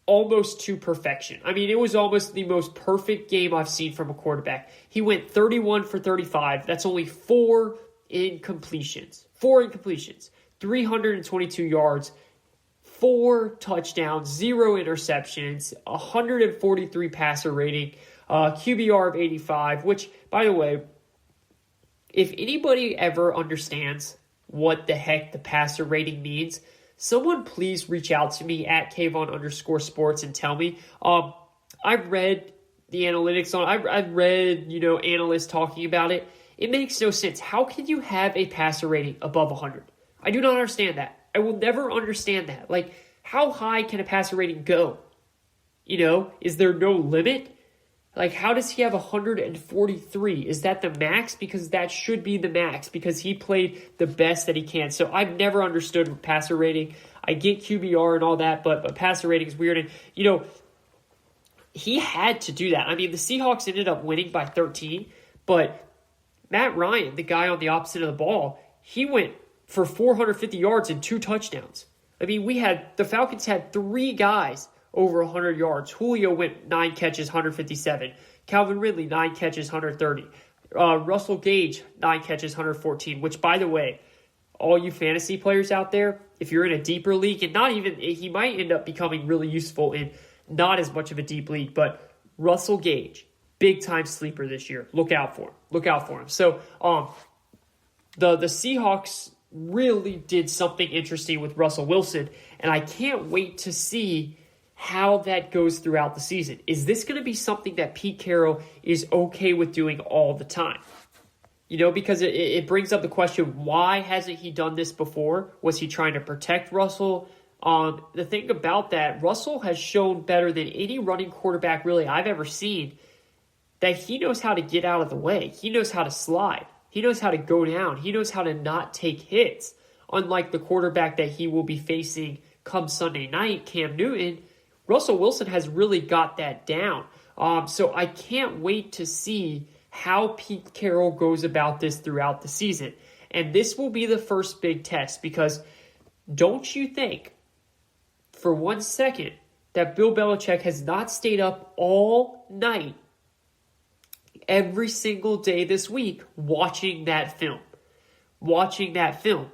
almost to perfection. I mean, it was almost the most perfect game I've seen from a quarterback. He went 31 for 35. That's only 4 incompletions. 322 yards. 4 touchdowns, 0 interceptions, 143 passer rating, QBR of 85, which, by the way, if anybody ever understands what the heck the passer rating means, someone please reach out to me at Kayvon_sports and tell me. I've read the analytics on I've read, analysts talking about it. It makes no sense. How can you have a passer rating above 100? I do not understand that. I will never understand that. Like, how high can a passer rating go? Is there no limit? Like, how does he have 143? Is that the max? Because that should be the max, because he played the best that he can. So I've never understood passer rating. I get QBR and all that, but passer rating is weird. And, he had to do that. I mean, the Seahawks ended up winning by 13, but Matt Ryan, the guy on the opposite of the ball, he went for 450 yards and 2 touchdowns. I mean, the Falcons had 3 guys over 100 yards. Julio went 9 catches, 157. Calvin Ridley, 9 catches, 130. Russell Gage, 9 catches, 114, which, by the way, all you fantasy players out there, if you're in a deeper league, and he might end up becoming really useful in not as much of a deep league, but Russell Gage, big-time sleeper this year. Look out for him. So, the Seahawks really did something interesting with Russell Wilson, and I can't wait to see how that goes throughout the season. Is this going to be something that Pete Carroll is okay with doing all the time? Because it brings up the question, why hasn't he done this before? Was he trying to protect Russell? The thing about that, Russell has shown better than any running quarterback really I've ever seen that he knows how to get out of the way. He knows how to slide. He knows how to go down. He knows how to not take hits. unlike the quarterback that he will be facing come Sunday night, Cam Newton, Russell Wilson has really got that down. So I can't wait to see how Pete Carroll goes about this throughout the season. And this will be the first big test, because don't you think for 1 second that Bill Belichick has not stayed up all night every single day this week watching that film?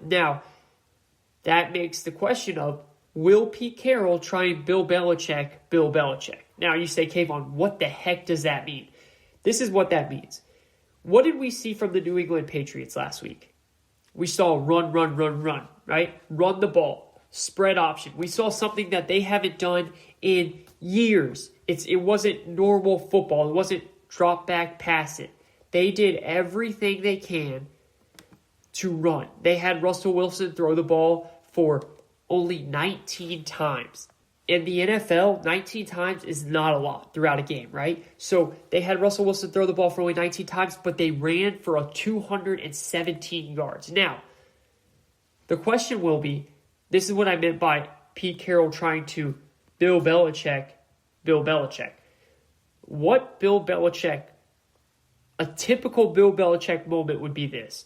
Now, that makes the question of, will Pete Carroll try and Bill Belichick? Now you say, Kayvon, what the heck does that mean? This is what that means. What did we see from the New England Patriots last week? We saw run, right? Run the ball, spread option. We saw something that they haven't done in years. It wasn't normal football. It wasn't drop back, pass it. They did everything they can to run. They had Russell Wilson throw the ball for only 19 times. In the NFL, 19 times is not a lot throughout a game, right? So they had Russell Wilson throw the ball for only 19 times, but they ran for 217 yards. Now, the question will be, this is what I meant by Pete Carroll trying to Bill Belichick. What Bill Belichick, a typical Bill Belichick moment would be this.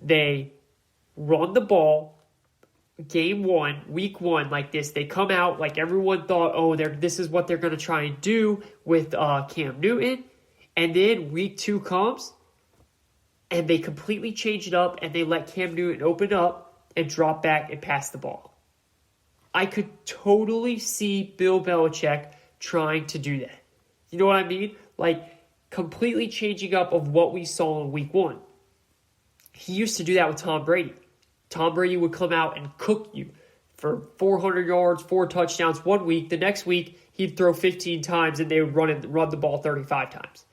They run the ball, Game 1, Week 1, like this. They come out like everyone thought, this is what they're going to try and do with Cam Newton. And then Week 2 comes, and they completely change it up, and they let Cam Newton open up and drop back and pass the ball. I could totally see Bill Belichick trying to do that. You know what I mean? Like, completely changing up of what we saw in Week 1. He used to do that with Tom Brady. Tom Brady would come out and cook you for 400 yards, 4 touchdowns 1 week. The next week, he'd throw 15 times and they would run the ball 35 times.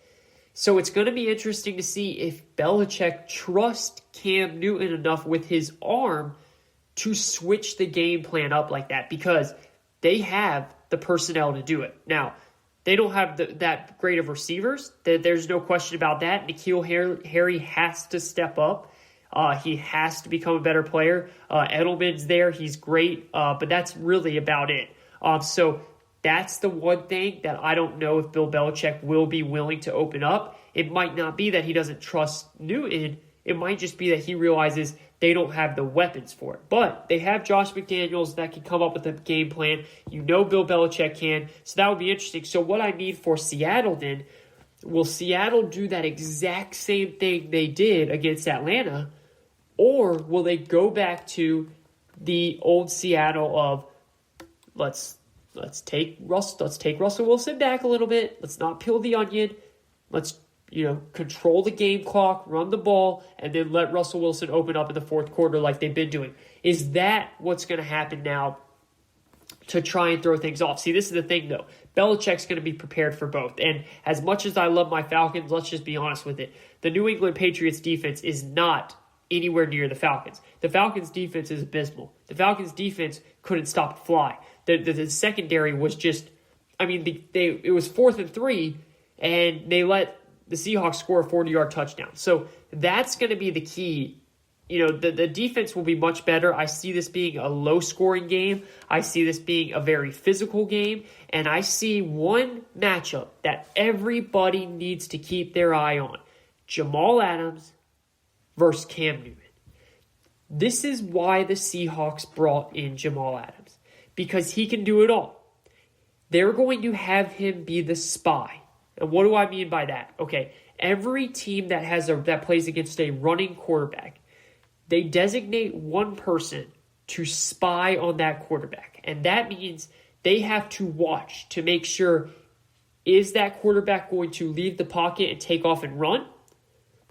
So it's going to be interesting to see if Belichick trusts Cam Newton enough with his arm to switch the game plan up like that, because they have the personnel to do it. Now, they don't have that great of receivers. There's no question about that. N'Keal Harry has to step up. He has to become a better player. Edelman's there. He's great. But that's really about it. So that's the one thing that I don't know if Bill Belichick will be willing to open up. It might not be that he doesn't trust Newton. It might just be that he realizes they don't have the weapons for it. But they have Josh McDaniels that can come up with a game plan. You know Bill Belichick can. So that would be interesting. So what I need for Seattle then, will Seattle do that exact same thing they did against Atlanta? Or will they go back to the old Seattle of let's take Russell Wilson back a little bit. Let's not peel the onion. Let's control the game clock, run the ball, and then let Russell Wilson open up in the fourth quarter like they've been doing. Is that what's going to happen now to try and throw things off? See, this is the thing, though. Belichick's going to be prepared for both. And as much as I love my Falcons, let's just be honest with it. The New England Patriots defense is not anywhere near the Falcons. The Falcons defense is abysmal. The Falcons defense couldn't stop a fly. The secondary was just, it was 4th and 3, and they let the Seahawks score a 40-yard touchdown. So that's going to be the key. The defense will be much better. I see this being a low-scoring game. I see this being a very physical game. And I see one matchup that everybody needs to keep their eye on. Jamal Adams versus Cam Newton. This is why the Seahawks brought in Jamal Adams, because he can do it all. They're going to have him be the spy. And what do I mean by that? Okay, every team that plays against a running quarterback, they designate one person to spy on that quarterback. And that means they have to watch to make sure, is that quarterback going to leave the pocket and take off and run?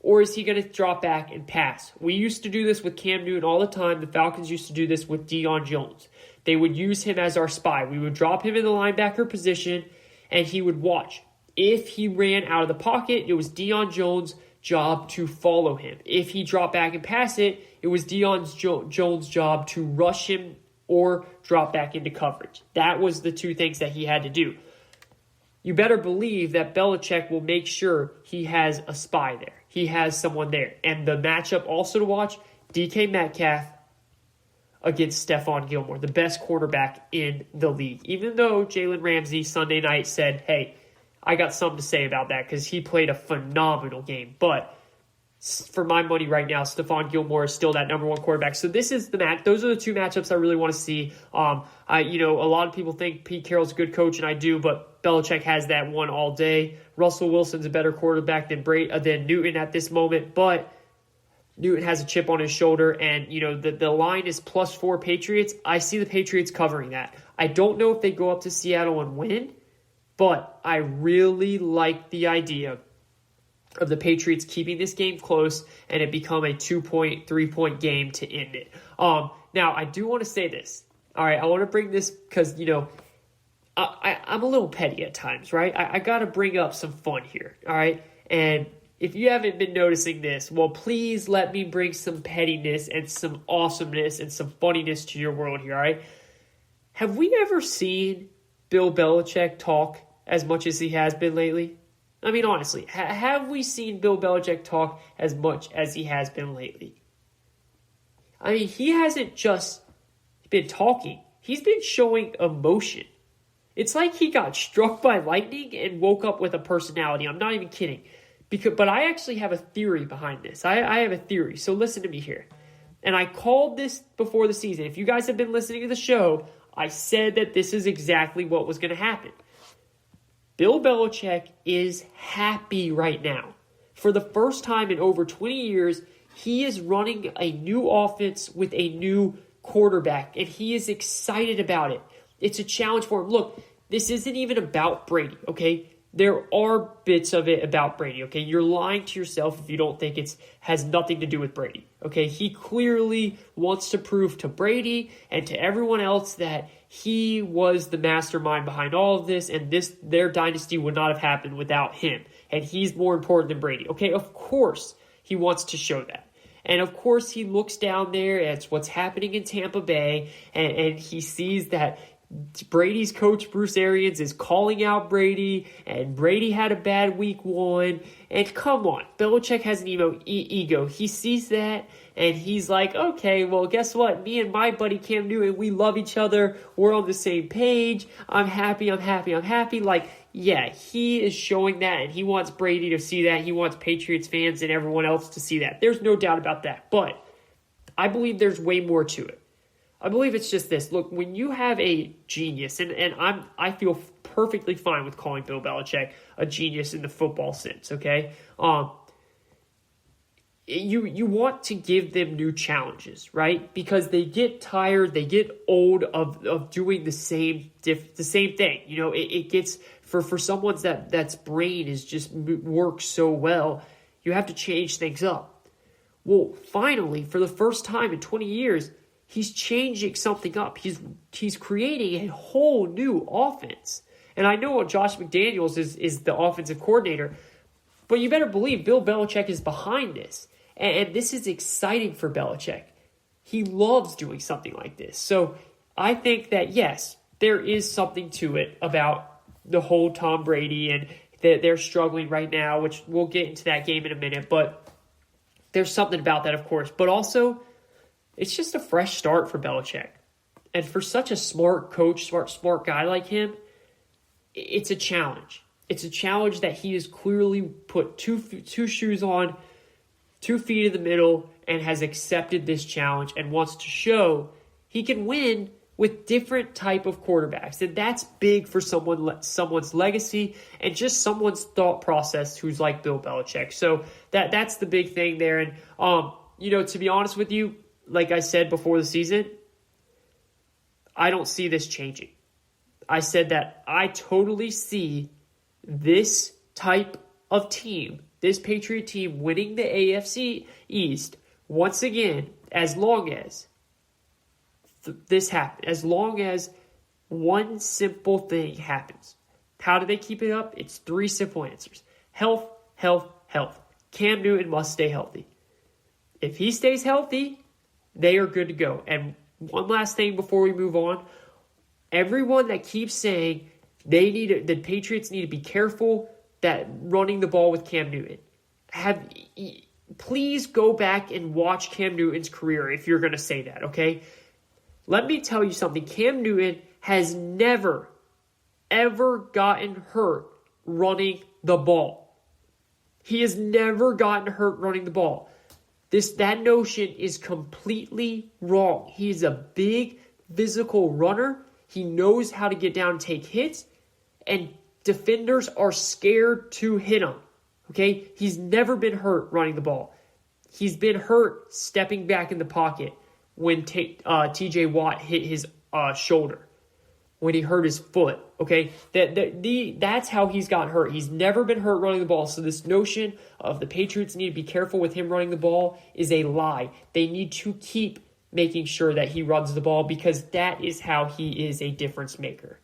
Or is he going to drop back and pass? We used to do this with Cam Newton all the time. The Falcons used to do this with Deion Jones. They would use him as our spy. We would drop him in the linebacker position, and he would watch. If he ran out of the pocket, it was Deion Jones' job to follow him. If he dropped back and passed it, it was Deion Jones' job to rush him or drop back into coverage. That was the two things that he had to do. You better believe that Belichick will make sure he has a spy there. He has someone there. And the matchup also to watch, DK Metcalf against Stephon Gilmore, the best quarterback in the league. Even though Jalen Ramsey Sunday night said, hey, I got something to say about that because he played a phenomenal game. But for my money right now, Stephon Gilmore is still that number one quarterback. So this is the match. Those are the two matchups I really want to see. A lot of people think Pete Carroll's a good coach, and I do, but Belichick has that one all day. Russell Wilson's a better quarterback than Newton at this moment, but Newton has a chip on his shoulder, and the line is +4 Patriots. I see the Patriots covering that. I don't know if they go up to Seattle and win, but I really like the idea of the Patriots keeping this game close and it become a 2-point, 3-point game to end it. Now, I do want to say this. All right, I want to bring this because, I'm a little petty at times, right? I got to bring up some fun here, all right? And if you haven't been noticing this, well, please let me bring some pettiness and some awesomeness and some funniness to your world here, all right? Have we ever seen Bill Belichick talk as much as he has been lately? I mean, honestly, have we seen Bill Belichick talk as much as he has been lately? I mean, he hasn't just been talking. He's been showing emotion. It's like he got struck by lightning and woke up with a personality. I'm not even kidding. But I actually have a theory behind this. I have a theory, so listen to me here. And I called this before the season. If you guys have been listening to the show, I said that this is exactly what was going to happen. Bill Belichick is happy right now. For the first time in over 20 years, he is running a new offense with a new quarterback, and he is excited about it. It's a challenge for him. Look, this isn't even about Brady, okay? There are bits of it about Brady, okay? You're lying to yourself if you don't think it has nothing to do with Brady, okay? He clearly wants to prove to Brady and to everyone else that he was the mastermind behind all of this, and their dynasty would not have happened without him. And he's more important than Brady. Okay, of course he wants to show that. And of course he looks down there at what's happening in Tampa Bay, and he sees that Brady's coach, Bruce Arians, is calling out Brady, and Brady had a bad week 1. And come on, Belichick has an ego. He sees that, and he's like, okay, well, guess what? Me and my buddy Cam Newton, we love each other. We're on the same page. I'm happy. Like, yeah, he is showing that, and he wants Brady to see that. He wants Patriots fans and everyone else to see that. There's no doubt about that. But I believe there's way more to it. I believe it's just this. Look, when you have a genius, and I feel perfectly fine with calling Bill Belichick a genius in the football sense, okay? You want to give them new challenges, right? Because they get tired, they get old of doing the same thing. It gets for someone that's brain is just works so well, you have to change things up. Well, finally, for the first time in 20 years, he's changing something up. He's creating a whole new offense. And I know Josh McDaniels is the offensive coordinator, but you better believe Bill Belichick is behind this. And this is exciting for Belichick. He loves doing something like this. So I think that, yes, there is something to it about the whole Tom Brady, and they're struggling right now, which we'll get into that game in a minute. But there's something about that, of course. But also, it's just a fresh start for Belichick. And for such a smart coach, smart guy like him, it's a challenge. It's a challenge that he has clearly put two shoes on, 2 feet in the middle, and has accepted this challenge and wants to show he can win with different type of quarterbacks. And that's big for someone's legacy and just someone's thought process who's like Bill Belichick. So that's the big thing there. And, to be honest with you, like I said before the season, I don't see this changing. I said that I totally see this type of team, this Patriot team, winning the AFC East once again, as long as this happens, as long as one simple thing happens. How do they keep it up? It's 3 simple answers. Health, health, health. Cam Newton must stay healthy. If he stays healthy, they are good to go. And one last thing before we move on. Everyone that keeps saying the Patriots need to be careful that running the ball with Cam Newton. Please go back and watch Cam Newton's career if you're going to say that, okay? Let me tell you something. Cam Newton has never, ever gotten hurt running the ball. He has never gotten hurt running the ball. That notion is completely wrong. He's a big physical runner. He knows how to get down and take hits, and defenders are scared to hit him. Okay? He's never been hurt running the ball. He's been hurt stepping back in the pocket when T.J. Watt hit his shoulder, when he hurt his foot. Okay? That's how he's gotten hurt. He's never been hurt running the ball. So this notion of the Patriots need to be careful with him running the ball is a lie. They need to keep making sure that he runs the ball, because that is how he is a difference maker.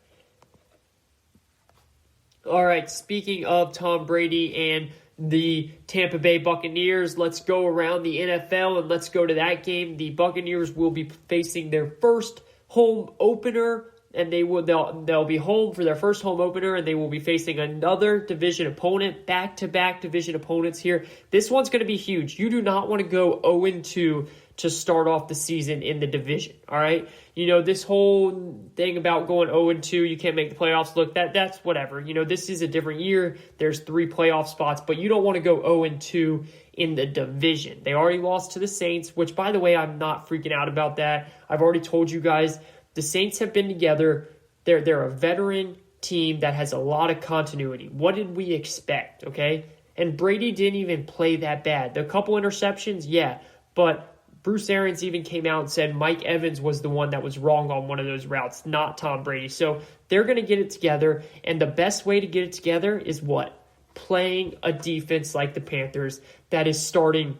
All right, speaking of Tom Brady and the Tampa Bay Buccaneers, let's go around the NFL and let's go to that game. The Buccaneers will be facing their first home opener, and they'll be home for their first home opener, and they will be facing another division opponent, back-to-back division opponents here. This one's going to be huge. You do not want to go 0-2 to start off the season in the division, all right? You know, this whole thing about going 0-2, you can't make the playoffs, look, that's whatever. You know, this is a different year. There's 3 playoff spots, but you don't want to go 0-2 in the division. They already lost to the Saints, which, by the way, I'm not freaking out about that. I've already told you guys, the Saints have been together. They're a veteran team that has a lot of continuity. What did we expect, okay? And Brady didn't even play that bad. The couple interceptions, yeah, but Bruce Arians even came out and said Mike Evans was the one that was wrong on one of those routes, not Tom Brady. So they're going to get it together, and the best way to get it together is what? Playing a defense like the Panthers that is starting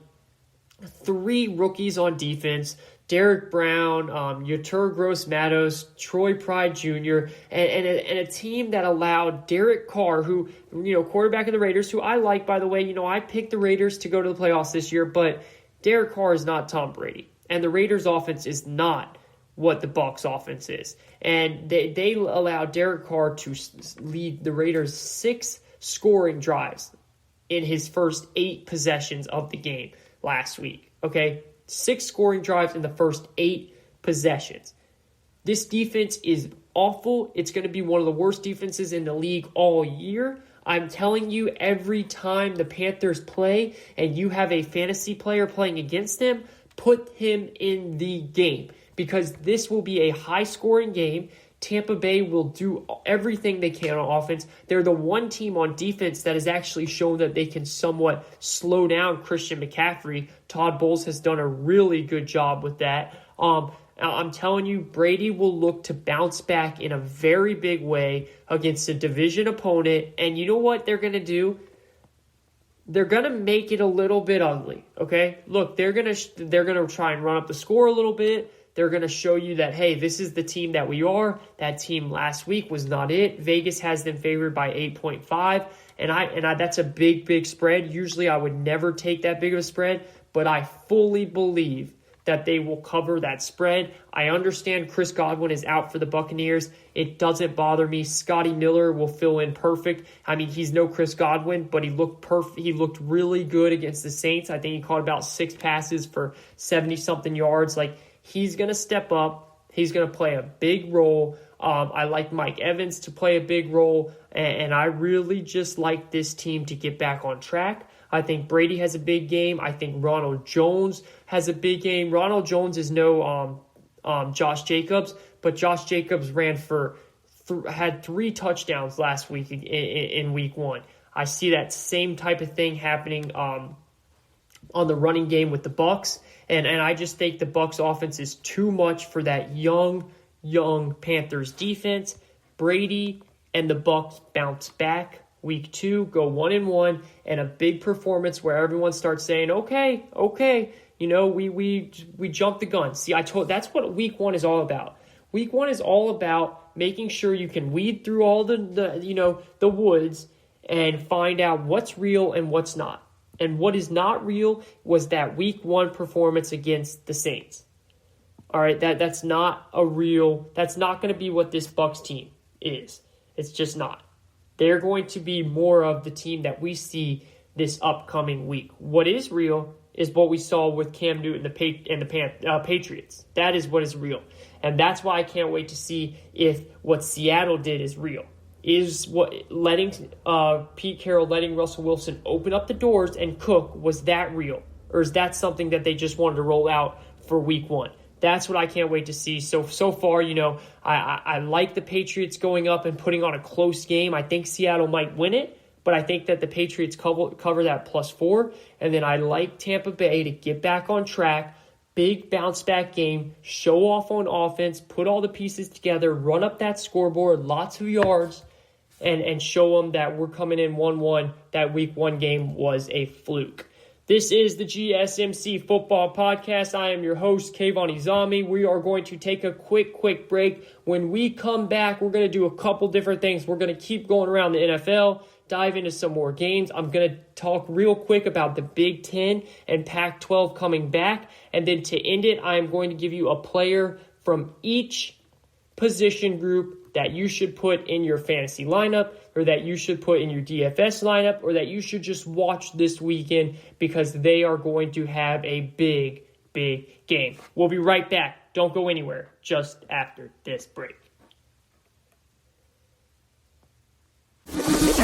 3 rookies on defense, Derek Brown, Yetur Gross-Matos, Troy Pride Jr., and a team that allowed Derek Carr, who, you know, quarterback of the Raiders, who I like, by the way. You know, I picked the Raiders to go to the playoffs this year, but Derek Carr is not Tom Brady, and the Raiders' offense is not what the Bucs' offense is. And they allowed Derek Carr to lead the Raiders 6 scoring drives in his first 8 possessions of the game last week. Okay, 6 scoring drives in the first 8 possessions. This defense is awful. It's going to be one of the worst defenses in the league all year. I'm telling you, every time the Panthers play and you have a fantasy player playing against them, put him in the game, because this will be a high-scoring game. Tampa Bay will do everything they can on offense. They're the one team on defense that has actually shown that they can somewhat slow down Christian McCaffrey. Todd Bowles has done a really good job with that. I'm telling you, Brady will look to bounce back in a very big way against a division opponent. And you know what they're going to do? They're going to make it a little bit ugly, okay? Look, they're going to try and run up the score a little bit. They're going to show you that, hey, this is the team that we are. That team last week was not it. Vegas has them favored by 8.5, and I that's a big spread. Usually I would never take that big of a spread, but I fully believe that they will cover that spread. I understand Chris Godwin is out for the Buccaneers. It doesn't bother me. Scotty Miller will fill in perfect. I mean, he's no Chris Godwin, but he looked perfect. He looked really good against the Saints. I think he caught about 6 passes for 70-something yards. Like, he's going to step up. He's going to play a big role. I like Mike Evans to play a big role, and I really just like this team to get back on track. I think Brady has a big game. I think Ronald Jones has a big game. Ronald Jones is no Josh Jacobs, but Josh Jacobs had 3 touchdowns last week in week 1. I see that same type of thing happening on the running game with the Bucs, and I just think the Bucs offense is too much for that young Panthers defense. Brady and the Bucs bounce back. Week 2, go 1-1, and a big performance where everyone starts saying, okay, you know, we jumped the gun. See, that's what week 1 is all about. Week 1 is all about making sure you can weed through all the woods and find out what's real and what's not. And what is not real was that week 1 performance against the Saints. All right, that's not going to be what this Bucs team is. It's just not. They're going to be more of the team that we see this upcoming week. What is real is what we saw with Cam Newton and the Patriots. That is what is real. And that's why I can't wait to see if what Seattle did is real. Is what letting Pete Carroll, letting Russell Wilson open up the doors and cook, was that real? Or is that something that they just wanted to roll out for week 1? That's what I can't wait to see. So far, I like the Patriots going up and putting on a close game. I think Seattle might win it, but I think that the Patriots cover that +4. And then I like Tampa Bay to get back on track. Big bounce back game, show off on offense, put all the pieces together, run up that scoreboard, lots of yards, and show them that we're coming in 1-1. That week 1 game was a fluke. This is the GSMC Football Podcast. I am your host, Kayvon Izami. We are going to take a quick break. When we come back, we're going to do a couple different things. We're going to keep going around the NFL, dive into some more games. I'm going to talk real quick about the Big Ten and Pac-12 coming back. And then to end it, I am going to give you a player from each position group that you should put in your fantasy lineup, or that you should put in your DFS lineup, or that you should just watch this weekend because they are going to have a big game. We'll be right back. Don't go anywhere just after this break.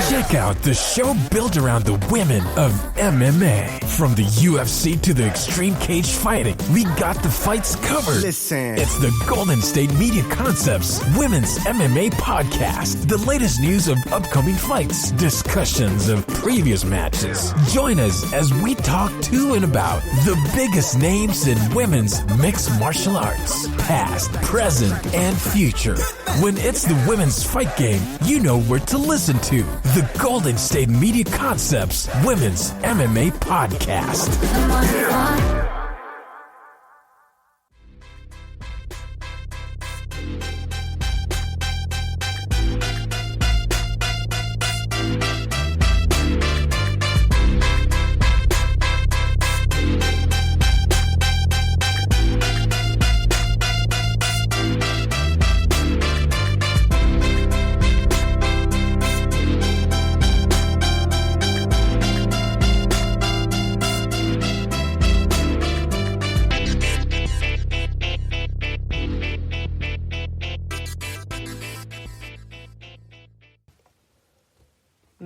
Check out the show built around the women of MMA. From the UFC to the extreme cage fighting, we got the fights covered. Listen. It's the Golden State Media Concepts Women's MMA Podcast. The latest news of upcoming fights, discussions of previous matches. Join us as we talk to and about the biggest names in women's mixed martial arts, past, present, and future. When it's the women's fight game, you know where to listen to. The Golden State Media Concepts Women's MMA Podcast.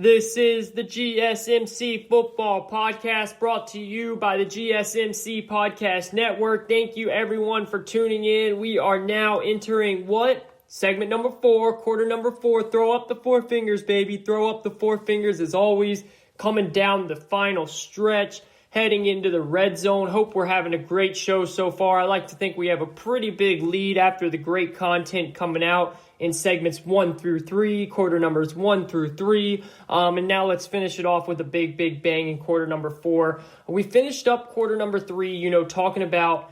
This is the GSMC Football Podcast, brought to you by the GSMC Podcast Network. Thank you, everyone, for tuning in. We are now entering what? Segment number 4, quarter number 4. Throw up the 4 fingers, baby. Throw up the 4 fingers, as always. Coming down the final stretch, heading into the red zone. Hope we're having a great show so far. I like to think we have a pretty big lead after the great content coming out in segments 1 through 3, quarter numbers 1 through 3. And now let's finish it off with a big bang in quarter number 4. We finished up quarter number 3, talking about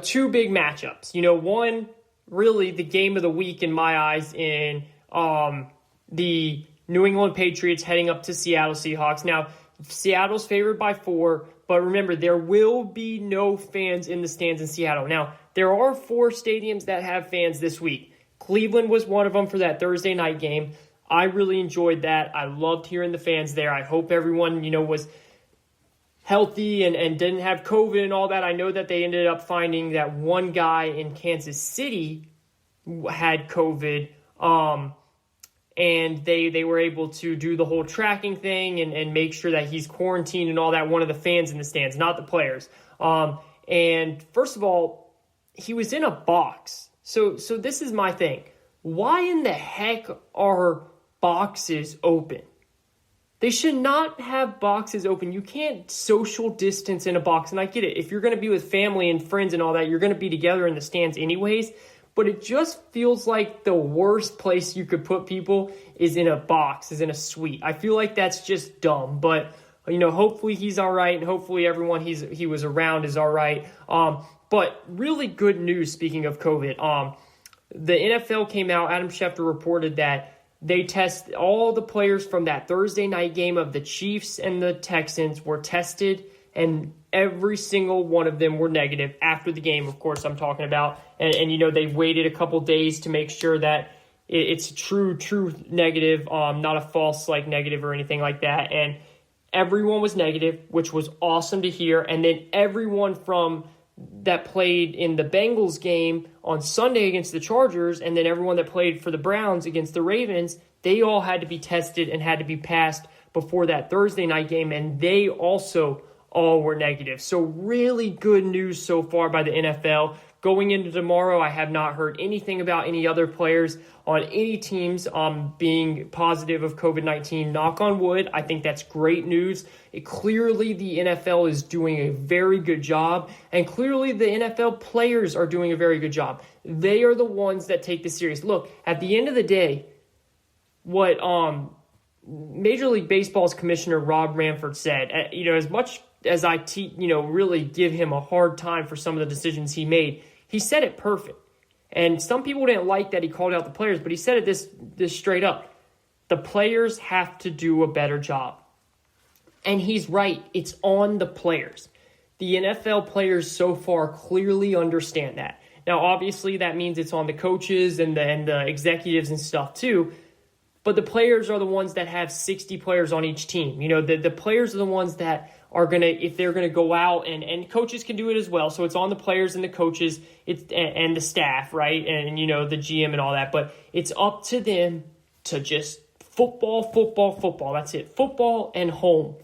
2 big matchups. One, really the game of the week in my eyes, in the New England Patriots heading up to Seattle Seahawks. Now, Seattle's favored by 4, but remember, there will be no fans in the stands in Seattle. Now, there are 4 stadiums that have fans this week. Cleveland was one of them for that Thursday night game. I really enjoyed that. I loved hearing the fans there. I hope everyone, was healthy and didn't have COVID and all that. I know that they ended up finding that one guy in Kansas City had COVID, and they were able to do the whole tracking thing and make sure that he's quarantined and all that. One of the fans in the stands, not the players. And first of all, he was in a box. So this is my thing. Why in the heck are boxes open? They should not have boxes open. You can't social distance in a box. And I get it. If you're going to be with family and friends and all that, you're going to be together in the stands anyways. But it just feels like the worst place you could put people is in a box, is in a suite. I feel like that's just dumb. But, hopefully he's all right. And hopefully everyone he was around is all right. But really good news, speaking of COVID. The NFL came out, Adam Schefter reported that they test all the players from that Thursday night game of the Chiefs and the Texans were tested, and every single one of them were negative after the game, of course, I'm talking about. And they waited a couple days to make sure that it's true negative, not a false negative or anything like that. And everyone was negative, which was awesome to hear. And then everyone that played in the Bengals game on Sunday against the Chargers, and then everyone that played for the Browns against the Ravens, they all had to be tested and had to be passed before that Thursday night game, and they also all were negative. So really good news so far by the NFL. Going into tomorrow, I have not heard anything about any other players on any teams being positive of COVID-19. Knock on wood. I think that's great news. Clearly, the NFL is doing a very good job, and clearly the NFL players are doing a very good job. They are the ones that take this serious. Look, at the end of the day, what Major League Baseball's commissioner Rob Manfred said, as much as I really give him a hard time for some of the decisions he made, he said it perfect. And some people didn't like that he called out the players, but he said it this straight up. The players have to do a better job. And he's right. It's on the players. The NFL players so far clearly understand that. Now, obviously, that means it's on the coaches and the executives and stuff too. But the players are the ones that have 60 players on each team. The players are the ones that are going to, if they're going to go out, and coaches can do it as well. So it's on the players and the coaches and the staff, right? And, the GM and all that. But it's up to them to just football. That's it. Football and home.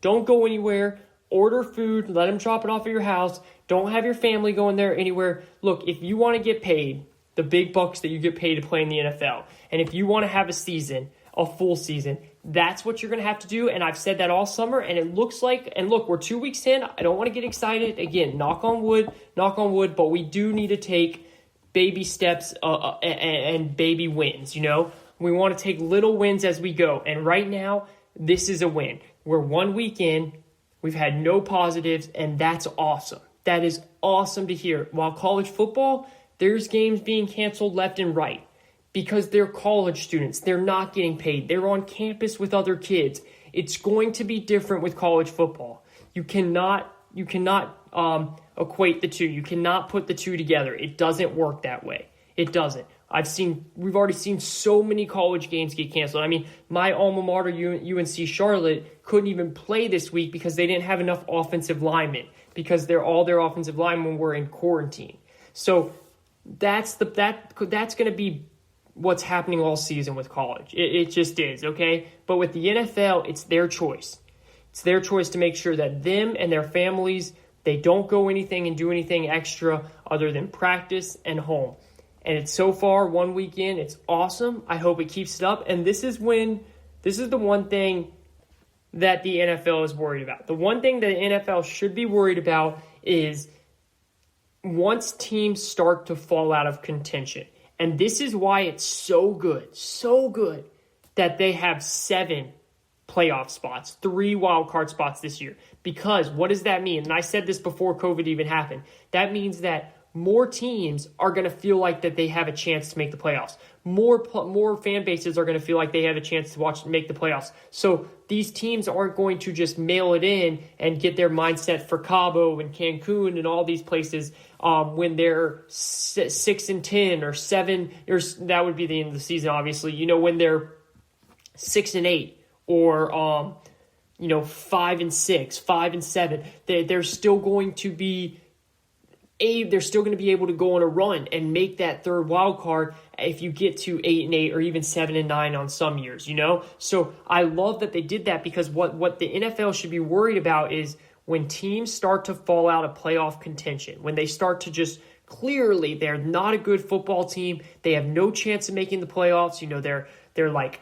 Don't go anywhere. Order food. Let them drop it off at your house. Don't have your family going there anywhere. Look, if you want to get paid the big bucks that you get paid to play in the NFL, and if you want to have a full season, that's what you're going to have to do. And I've said that all summer, and it looks like, and look, we're 2 weeks in. I don't want to get excited. Again, knock on wood, but we do need to take baby steps and baby wins, We want to take little wins as we go. And right now, this is a win. We're 1 week in. We've had no positives, and that's awesome. That is awesome to hear. While college football, there's games being canceled left and right, because they're college students. They're not getting paid. They're on campus with other kids. It's going to be different with college football. You cannot equate the two. You cannot put the two together. It doesn't work that way. It doesn't. We've already seen so many college games get canceled. I mean, my alma mater, UNC Charlotte, couldn't even play this week because they didn't have enough offensive linemen, because all their offensive linemen were in quarantine. So that's going to be what's happening all season with college. It just is, okay? But with the NFL, it's their choice. It's their choice to make sure that them and their families, they don't go anything and do anything extra other than practice and home. And it's so far 1 week in, it's awesome. I hope it keeps it up. And this is the one thing that the NFL is worried about. The one thing that the NFL should be worried about is once teams start to fall out of contention. And this is why it's so good that they have 7 playoff spots, 3 wild card spots this year. Because what does that mean? And I said this before COVID even happened. That means that more teams are going to feel like that they have a chance to make the playoffs. More fan bases are going to feel like they have a chance to make the playoffs. So these teams aren't going to just mail it in and get their mindset for Cabo and Cancun and all these places when they're 6-10 or 7. That would be the end of the season, obviously. When they're 6-8 or 5-6, 5-7, they're still going to be. They're still going to be able to go on a run and make that third wild card if you get to 8-8 or even 7-9 on some years, So I love that they did that, because what the NFL should be worried about is when teams start to fall out of playoff contention, when they start to just clearly they're not a good football team, they have no chance of making the playoffs. They're like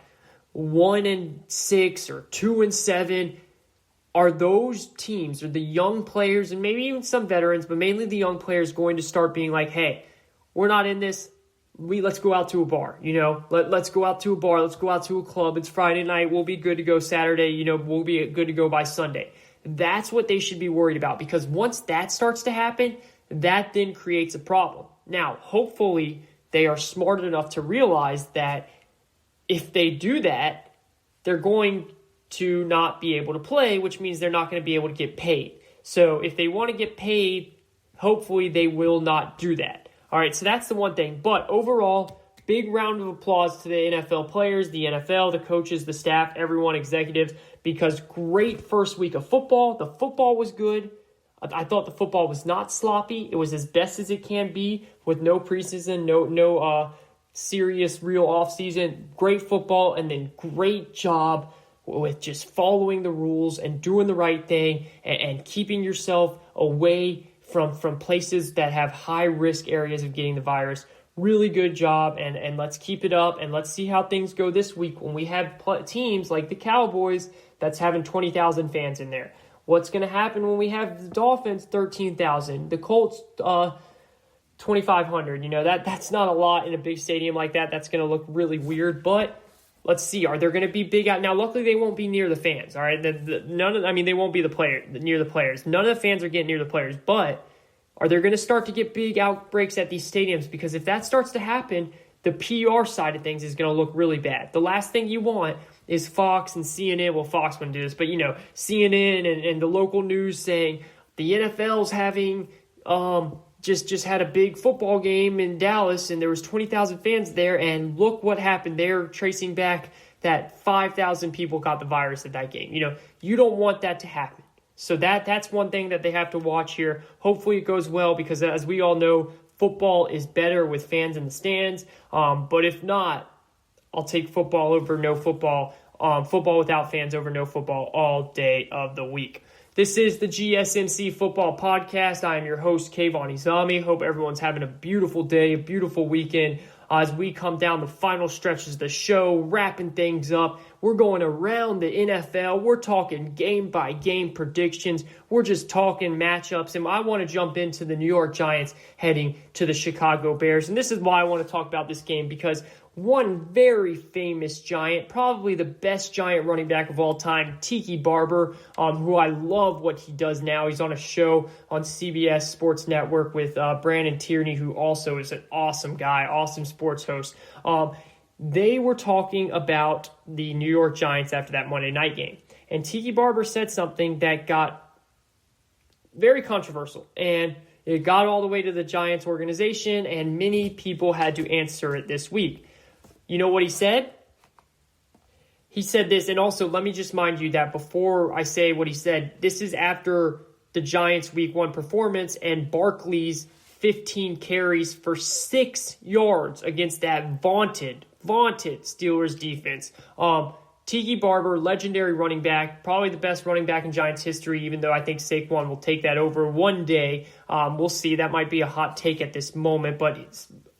1-6 or 2-7. Are those teams, or the young players, and maybe even some veterans, but mainly the young players, going to start being like, hey, we're not in this. Let's go out to a bar, Let's go out to a bar. Let's go out to a club. It's Friday night. We'll be good to go Saturday. We'll be good to go by Sunday. That's what they should be worried about, because once that starts to happen, that then creates a problem. Now, hopefully, they are smart enough to realize that if they do that, they're going to not be able to play, which means they're not going to be able to get paid. So if they want to get paid, hopefully they will not do that. All right, so that's the one thing. But overall, big round of applause to the NFL players, the NFL, the coaches, the staff, everyone, executives, because great first week of football. The football was good. I thought the football was not sloppy. It was as best as it can be with no preseason, no serious real offseason. Great football, and then great job with just following the rules and doing the right thing and keeping yourself away from places that have high-risk areas of getting the virus. Really good job, and let's keep it up, and let's see how things go this week when we have teams like the Cowboys that's having 20,000 fans in there. What's going to happen when we have the Dolphins, 13,000, the Colts, 2,500? That's not a lot in a big stadium like that. That's going to look really weird, but let's see. Are there going to be big out? Now, luckily, they won't be near the fans, all right? They won't be near the players. None of the fans are getting near the players, but are there going to start to get big outbreaks at these stadiums? Because if that starts to happen, the PR side of things is going to look really bad. The last thing you want is Fox and CNN. Well, Fox wouldn't do this, but CNN and the local news saying the NFL's having just had a big football game in Dallas and there was 20,000 fans there, and look what happened. They're tracing back that 5,000 people got the virus at that game. You don't want that to happen. So that's one thing that they have to watch here. Hopefully it goes well, because as we all know, football is better with fans in the stands. But if not, I'll take football over no football. Football without fans over no football all day of the week. This is the GSMC Football Podcast. I am your host, Kayvon Izami. Hope everyone's having a beautiful day, a beautiful weekend. As we come down the final stretches of the show, wrapping things up, we're going around the NFL. We're talking game-by-game predictions. We're just talking matchups. And I want to jump into the New York Giants heading to the Chicago Bears. And this is why I want to talk about this game, because one very famous Giant, probably the best Giant running back of all time, Tiki Barber, who I love what he does now. He's on a show on CBS Sports Network with Brandon Tierney, who also is an awesome guy, awesome sports host. They were talking about the New York Giants after that Monday night game. And Tiki Barber said something that got very controversial. And it got all the way to the Giants organization, and many people had to answer it this week. You know what he said? He said this, and also let me just mind you that before I say what he said, this is after the Giants' Week 1 performance and Barkley's 15 carries for 6 yards against that vaunted Steelers defense. Tiki Barber, legendary running back, probably the best running back in Giants history, even though I think Saquon will take that over one day. We'll see. That might be a hot take at this moment, but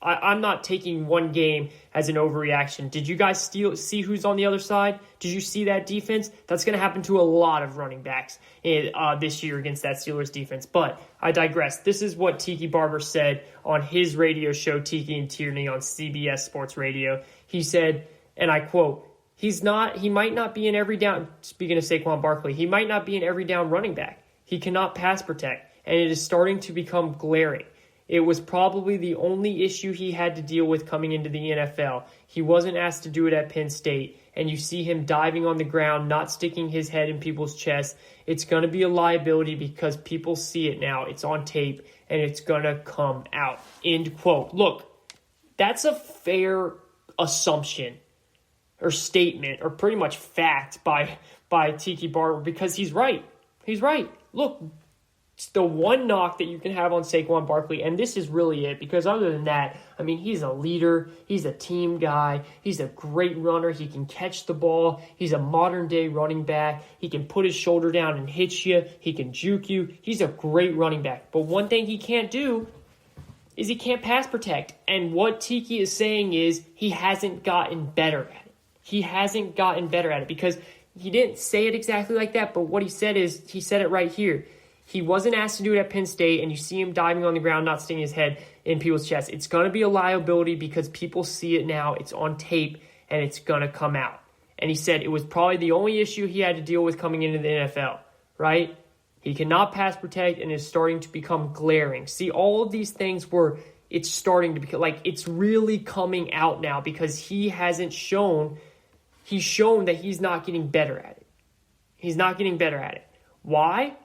I'm not taking one game as an overreaction. Did you guys see who's on the other side? Did you see that defense? That's going to happen to a lot of running backs this year against that Steelers defense. But I digress. This is what Tiki Barber said on his radio show, Tiki and Tierney, on CBS Sports Radio. He said, and I quote, he might not be an every down, speaking of Saquon Barkley, he might not be an every down running back. He cannot pass protect, and it is starting to become glaring. It was probably the only issue he had to deal with coming into the NFL. He wasn't asked to do it at Penn State, and you see him diving on the ground, not sticking his head in people's chests. It's going to be a liability because people see it now. It's on tape, and it's going to come out. End quote. Look, that's a fair assumption or statement or pretty much fact by Tiki Barber, because he's right. He's right. Look, it's the one knock that you can have on Saquon Barkley, and this is really it, because other than that, I mean, he's a leader, he's a team guy, he's a great runner, he can catch the ball, he's a modern-day running back, he can put his shoulder down and hit you, he can juke you, he's a great running back. But one thing he can't do is he can't pass protect, and what Tiki is saying is he hasn't gotten better at it. He hasn't gotten better at it, because he didn't say it exactly like that, but what he said is, he said it right here. He wasn't asked to do it at Penn State, and you see him diving on the ground, not sticking his head in people's chests. It's going to be a liability because people see it now. It's on tape, and it's going to come out. And he said it was probably the only issue he had to deal with coming into the NFL, right? He cannot pass protect, and is starting to become glaring. See, all of these things where it's starting to become, like, it's really coming out now because he hasn't shown, he's shown that he's not getting better at it. He's not getting better at it. Why?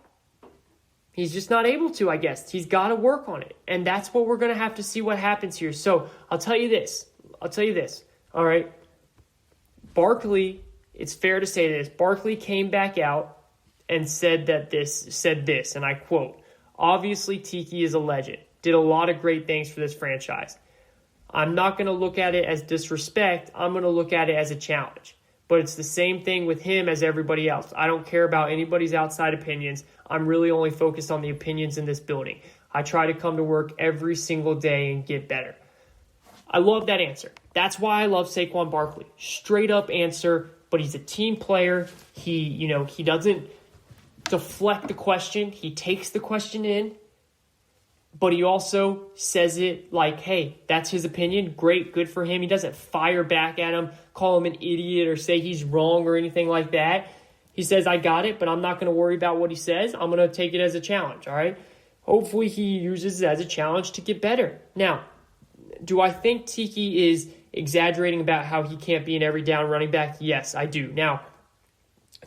He's just not able to, I guess. He's got to work on it. And that's what we're going to have to see what happens here. So I'll tell you this. All right. Barkley it's fair to say this. Barkley came back out and said this, and I quote, "Obviously, Tiki is a legend. Did a lot of great things for this franchise. I'm not going to look at it as disrespect. I'm going to look at it as a challenge. But it's the same thing with him as everybody else. I don't care about anybody's outside opinions. I'm really only focused on the opinions in this building. I try to come to work every single day and get better." I love that answer. That's why I love Saquon Barkley. Straight up answer, but he's a team player. He doesn't deflect the question. He takes the question in, but he also says it like, hey, that's his opinion. Great, good for him. He doesn't fire back at him, call him an idiot, or say he's wrong or anything like that. He says, I got it, but I'm not going to worry about what he says. I'm going to take it as a challenge, all right? Hopefully he uses it as a challenge to get better. Now, do I think Tiki is exaggerating about how he can't be an every down running back? Yes, I do. Now,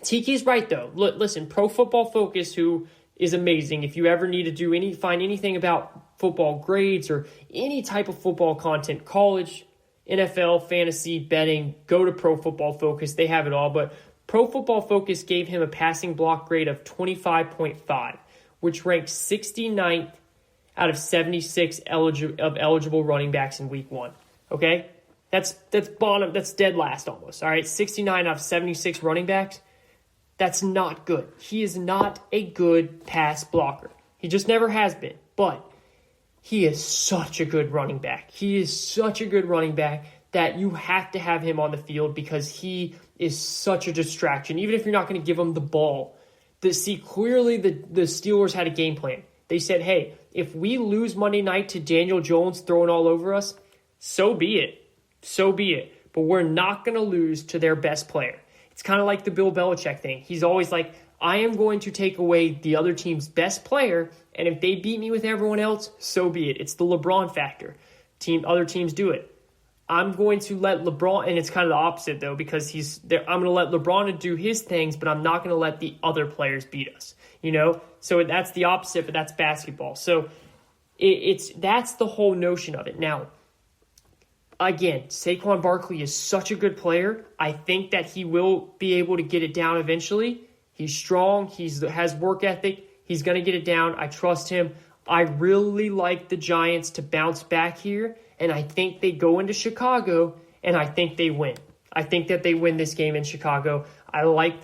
Tiki's right, though. Listen, Pro Football Focus, who is amazing. If you ever need to find anything about football grades or any type of football content, college, NFL, fantasy, betting, go to Pro Football Focus. They have it all. But Pro Football Focus gave him a passing block grade of 25.5, which ranked 69th out of 76 eligible running backs in week 1. Okay? That's bottom. That's dead last almost. All right? 69 out of 76 running backs. That's not good. He is not a good pass blocker. He just never has been. But he is such a good running back. He is such a good running back that you have to have him on the field because he is such a distraction. Even if you're not going to give him the ball. Clearly the Steelers had a game plan. They said, hey, if we lose Monday night to Daniel Jones throwing all over us, so be it. So be it. But we're not going to lose to their best player. It's kind of like the Bill Belichick thing. He's always like, I am going to take away the other team's best player, and if they beat me with everyone else, so be it. It's the LeBron factor. Other teams do it. I'm going to let LeBron, and it's kind of the opposite, though, because I'm going to let LeBron do his things, but I'm not going to let the other players beat us. So that's the opposite, but that's basketball. So that's the whole notion of it. Now, again, Saquon Barkley is such a good player. I think that he will be able to get it down eventually. He's strong. He has work ethic. He's going to get it down. I trust him. I really like the Giants to bounce back here, and I think they go into Chicago, and I think they win. I think that they win this game in Chicago. I like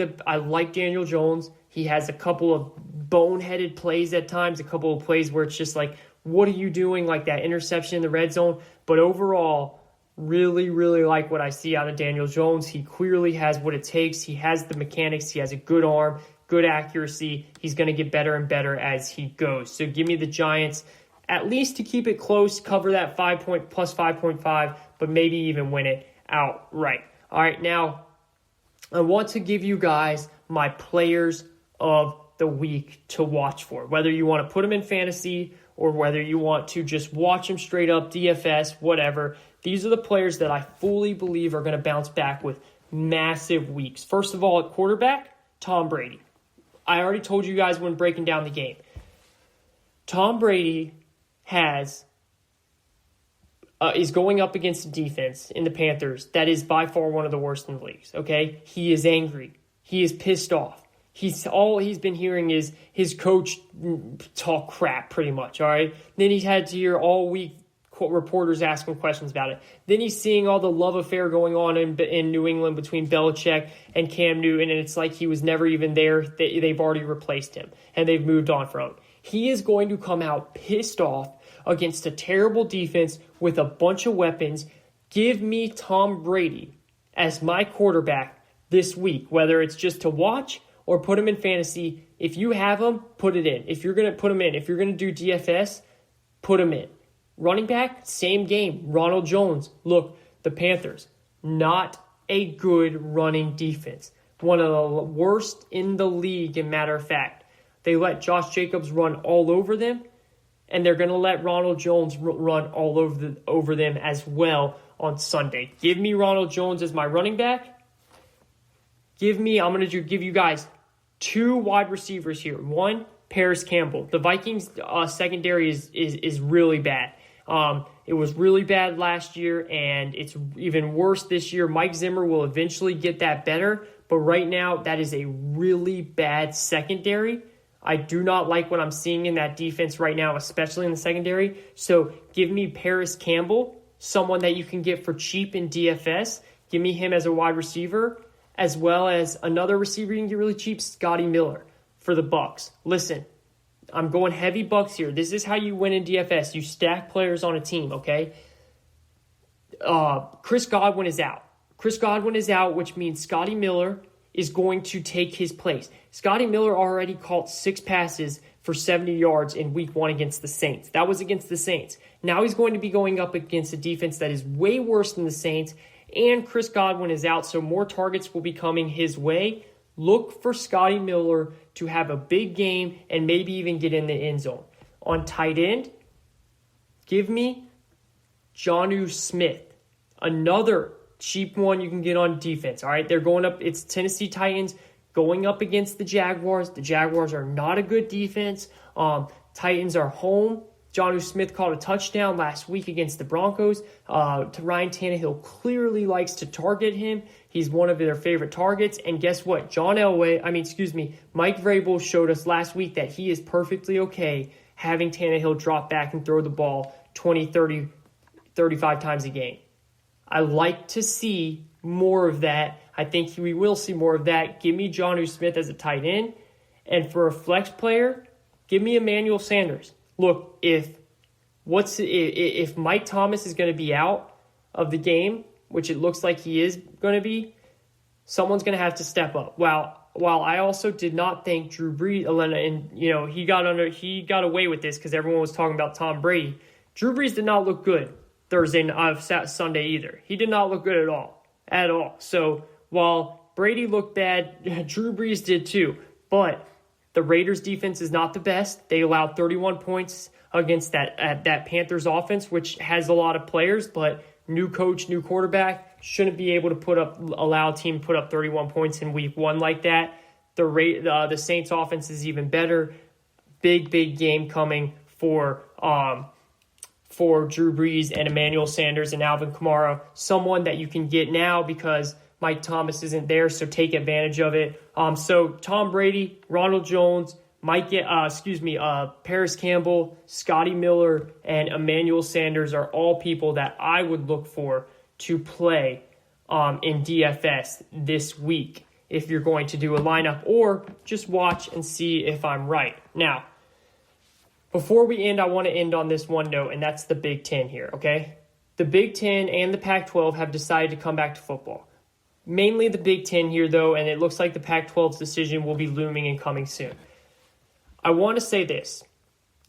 Daniel Jones. He has a couple of boneheaded plays at times, a couple of plays where it's just like, what are you doing? Like that interception in the red zone. But overall, really, really like what I see out of Daniel Jones. He clearly has what it takes. He has the mechanics. He has a good arm, good accuracy. He's going to get better and better as he goes. So give me the Giants at least to keep it close, cover that plus 5.5, but maybe even win it outright. All right, now I want to give you guys my players of the week to watch for, whether you want to put them in fantasy or whether you want to just watch them straight up, DFS, whatever. These are the players that I fully believe are going to bounce back with massive weeks. First of all, at quarterback, Tom Brady. I already told you guys when breaking down the game. Tom Brady is going up against a defense in the Panthers that is by far one of the worst in the leagues, okay? He is angry. He is pissed off. All he's been hearing is his coach talk crap, pretty much, all right? Then he's had to hear all week reporters ask him questions about it. Then he's seeing all the love affair going on in New England between Belichick and Cam Newton, and it's like he was never even there. They've already replaced him, and they've moved on from him. He is going to come out pissed off against a terrible defense with a bunch of weapons. Give me Tom Brady as my quarterback this week, whether it's just to watch or put him in fantasy. If you have him, put it in. If you're going to put him in, if you're going to do DFS, put him in. Running back, same game. Ronald Jones. Look, the Panthers, not a good running defense. One of the worst in the league, in matter of fact. They let Josh Jacobs run all over them, and they're going to let Ronald Jones run all over them as well on Sunday. Give me Ronald Jones as my running back. I'm going to give you guys 2 wide receivers here. One, Paris Campbell. The Vikings secondary is really bad. It was really bad last year, and it's even worse this year. Mike Zimmer will eventually get that better, but right now that is a really bad secondary. I do not like what I'm seeing in that defense right now, especially in the secondary. So give me Paris Campbell, someone that you can get for cheap in DFS. Give me him as a wide receiver, as well as another receiver you can get really cheap, Scotty Miller for the Bucs. Listen, I'm going heavy Bucs here. This is how you win in DFS. You stack players on a team, okay? Chris Godwin is out. Chris Godwin is out, which means Scotty Miller is going to take his place. Scotty Miller already caught 6 passes for 70 yards in week 1 against the Saints. That was against the Saints. Now he's going to be going up against a defense that is way worse than the Saints, and Chris Godwin is out, so more targets will be coming his way. Look for Scotty Miller to have a big game and maybe even get in the end zone. On tight end, give me Jonnu Smith, another cheap one you can get on defense. All right, they're going up. It's Tennessee Titans going up against the Jaguars. The Jaguars are not a good defense. Titans are home. Jonnu Smith caught a touchdown last week against the Broncos. Ryan Tannehill clearly likes to target him. He's one of their favorite targets. And guess what? Mike Vrabel showed us last week that he is perfectly okay having Tannehill drop back and throw the ball 20, 30, 35 times a game. I like to see more of that. I think we will see more of that. Give me Jonnu Smith as a tight end. And for a flex player, give me Emmanuel Sanders. Look, if Mike Thomas is going to be out of the game, which it looks like he is going to be, someone's going to have to step up. While I also did not think Drew Brees, and he got away with this because everyone was talking about Tom Brady. Drew Brees did not look good Sunday either. He did not look good at all. So while Brady looked bad, Drew Brees did too. But the Raiders defense is not the best. They allowed 31 points against that Panthers offense, which has a lot of players, but new coach, new quarterback, shouldn't be able to allow a team to put up 31 points in week 1 like that. The Saints offense is even better. Big game coming for Drew Brees and Emmanuel Sanders and Alvin Kamara, someone that you can get now because Mike Thomas isn't there, so take advantage of it. So Tom Brady, Ronald Jones, Paris Campbell, Scotty Miller, and Emmanuel Sanders are all people that I would look for to play in DFS this week if you're going to do a lineup, or just watch and see if I'm right. Now, before we end, I want to end on this one note, and that's the Big Ten here, okay? The Big Ten and the Pac-12 have decided to come back to football. Mainly the Big Ten here, though, and it looks like the Pac-12's decision will be looming and coming soon. I want to say this.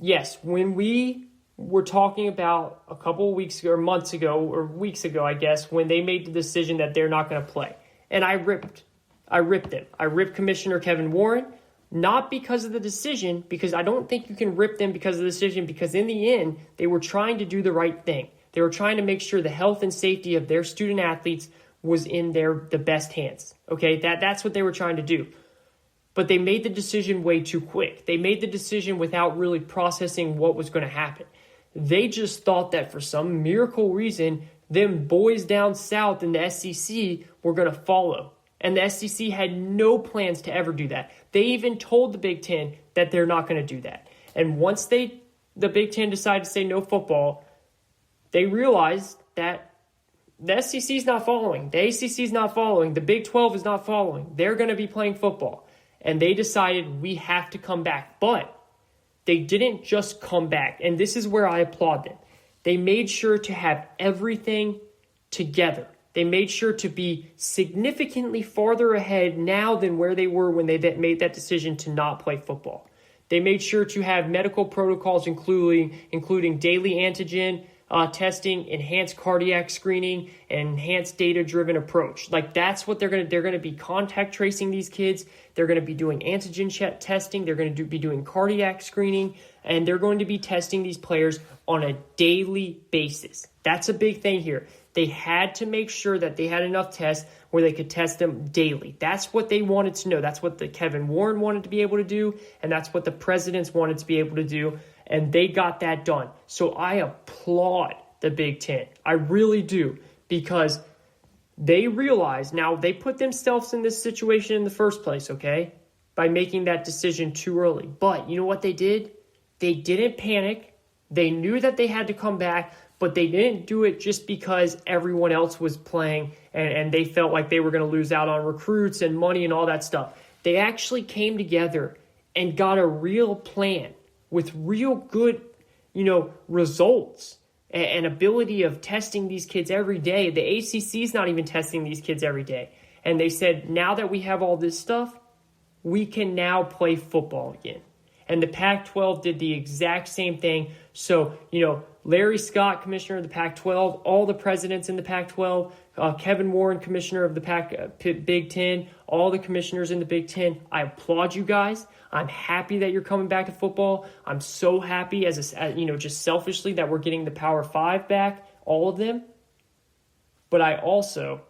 Yes, when we were talking about a couple of weeks or months ago, or weeks ago, I guess, when they made the decision that they're not going to play, and I ripped them. I ripped Commissioner Kevin Warren, not because of the decision, because I don't think you can rip them because of the decision, because in the end, they were trying to do the right thing. They were trying to make sure the health and safety of their student athletes was in the best hands. Okay, that's what they were trying to do. But they made the decision way too quick. They made the decision without really processing what was going to happen. They just thought that for some miracle reason, them boys down south in the SEC were going to follow. And the SEC had no plans to ever do that. They even told the Big Ten that they're not going to do that. And once the Big Ten decided to say no football, they realized that the SEC is not following. The ACC is not following. The Big 12 is not following. They're going to be playing football. And they decided we have to come back. But they didn't just come back. And this is where I applaud them. They made sure to have everything together. They made sure to be significantly farther ahead now than where they were when they made that decision to not play football. They made sure to have medical protocols including daily antigen testing, enhanced cardiac screening, and enhanced data-driven approach. Like, that's what they're going to be contact tracing these kids. They're going to be doing antigen testing. They're going to be doing cardiac screening, and they're going to be testing these players on a daily basis. That's a big thing here. They had to make sure that they had enough tests where they could test them daily. That's what they wanted to know. That's what the Kevin Warren wanted to be able to do, and that's what the presidents wanted to be able to do. and they got that done. So I applaud the Big Ten. I really do, because they realize now they put themselves in this situation in the first place, okay, by making that decision too early. But you know what they did? They didn't panic. They knew that they had to come back, but they didn't do it just because everyone else was playing and they felt like they were going to lose out on recruits and money and all that stuff. They actually came together and got a real plan with real good, results and ability of testing these kids every day. The ACC is not even testing these kids every day. And they said, now that we have all this stuff, we can now play football again. And the Pac-12 did the exact same thing. So, Larry Scott, commissioner of the Pac-12, all the presidents in the Pac-12, Kevin Warren, commissioner of the Big Ten, all the commissioners in the Big Ten. I applaud you guys. I'm happy that you're coming back to football. I'm so happy just selfishly that we're getting the Power 5 back, all of them. But I also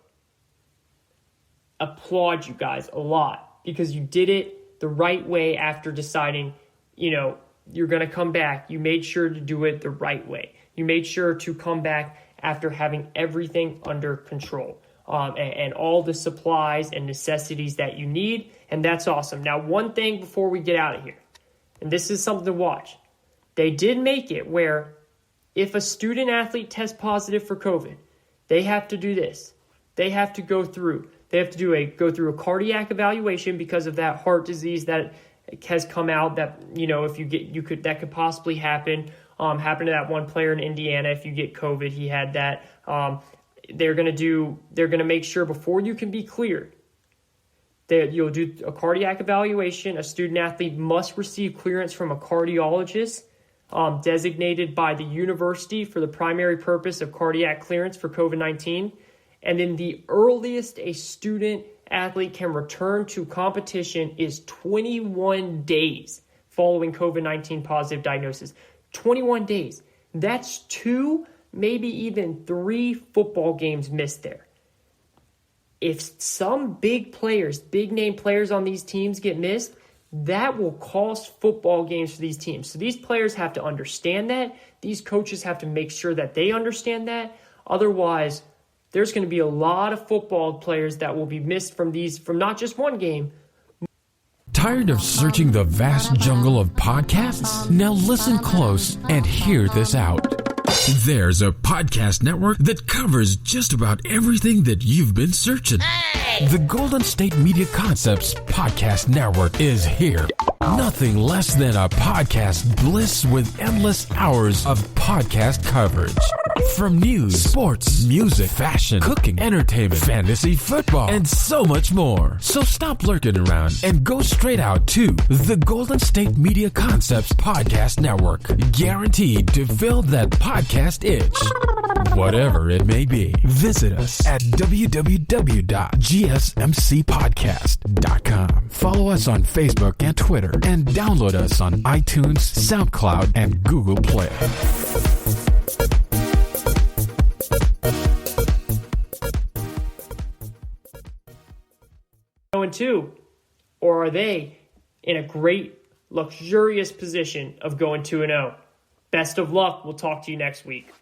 applaud you guys a lot because you did it the right way after deciding, you're going to come back. You made sure to do it the right way. You made sure to come back after having everything under control and all the supplies and necessities that you need. And that's awesome. Now, one thing before we get out of here, and this is something to watch. They did make it where if a student athlete tests positive for COVID, they have to do this. They have to go through a cardiac evaluation because of that heart disease that has come out that, that could possibly happen. Happened to that one player in Indiana. If you get COVID, he had that. They're going to make sure before you can be cleared that you'll do a cardiac evaluation. A student athlete must receive clearance from a cardiologist designated by the university for the primary purpose of cardiac clearance for COVID-19. And then the earliest a student athlete can return to competition is 21 days following COVID-19 positive diagnosis. 21 days. That's 2, maybe even 3 football games missed there. If some big name players on these teams get missed, that will cost football games for these teams. So these players have to understand that. These coaches have to make sure that they understand that. Otherwise, there's going to be a lot of football players that will be missed from not just one game. Tired of searching the vast jungle of podcasts? Now listen close and hear this out. There's a podcast network that covers just about everything that you've been searching. Hey! The Golden State Media Concepts Podcast Network is here. Nothing less than a podcast bliss with endless hours of podcast coverage. From news, sports, music, fashion, cooking, entertainment, fantasy football, and so much more. So stop lurking around and go straight out to the Golden State Media Concepts Podcast Network. Guaranteed to fill that podcast itch. Whatever it may be. Visit us at www.gsmcpodcast.com. Follow us on Facebook and Twitter and download us on iTunes, SoundCloud, and Google Play. Two, or are they in a great, luxurious position of going 2-0? Best of luck. We'll talk to you next week.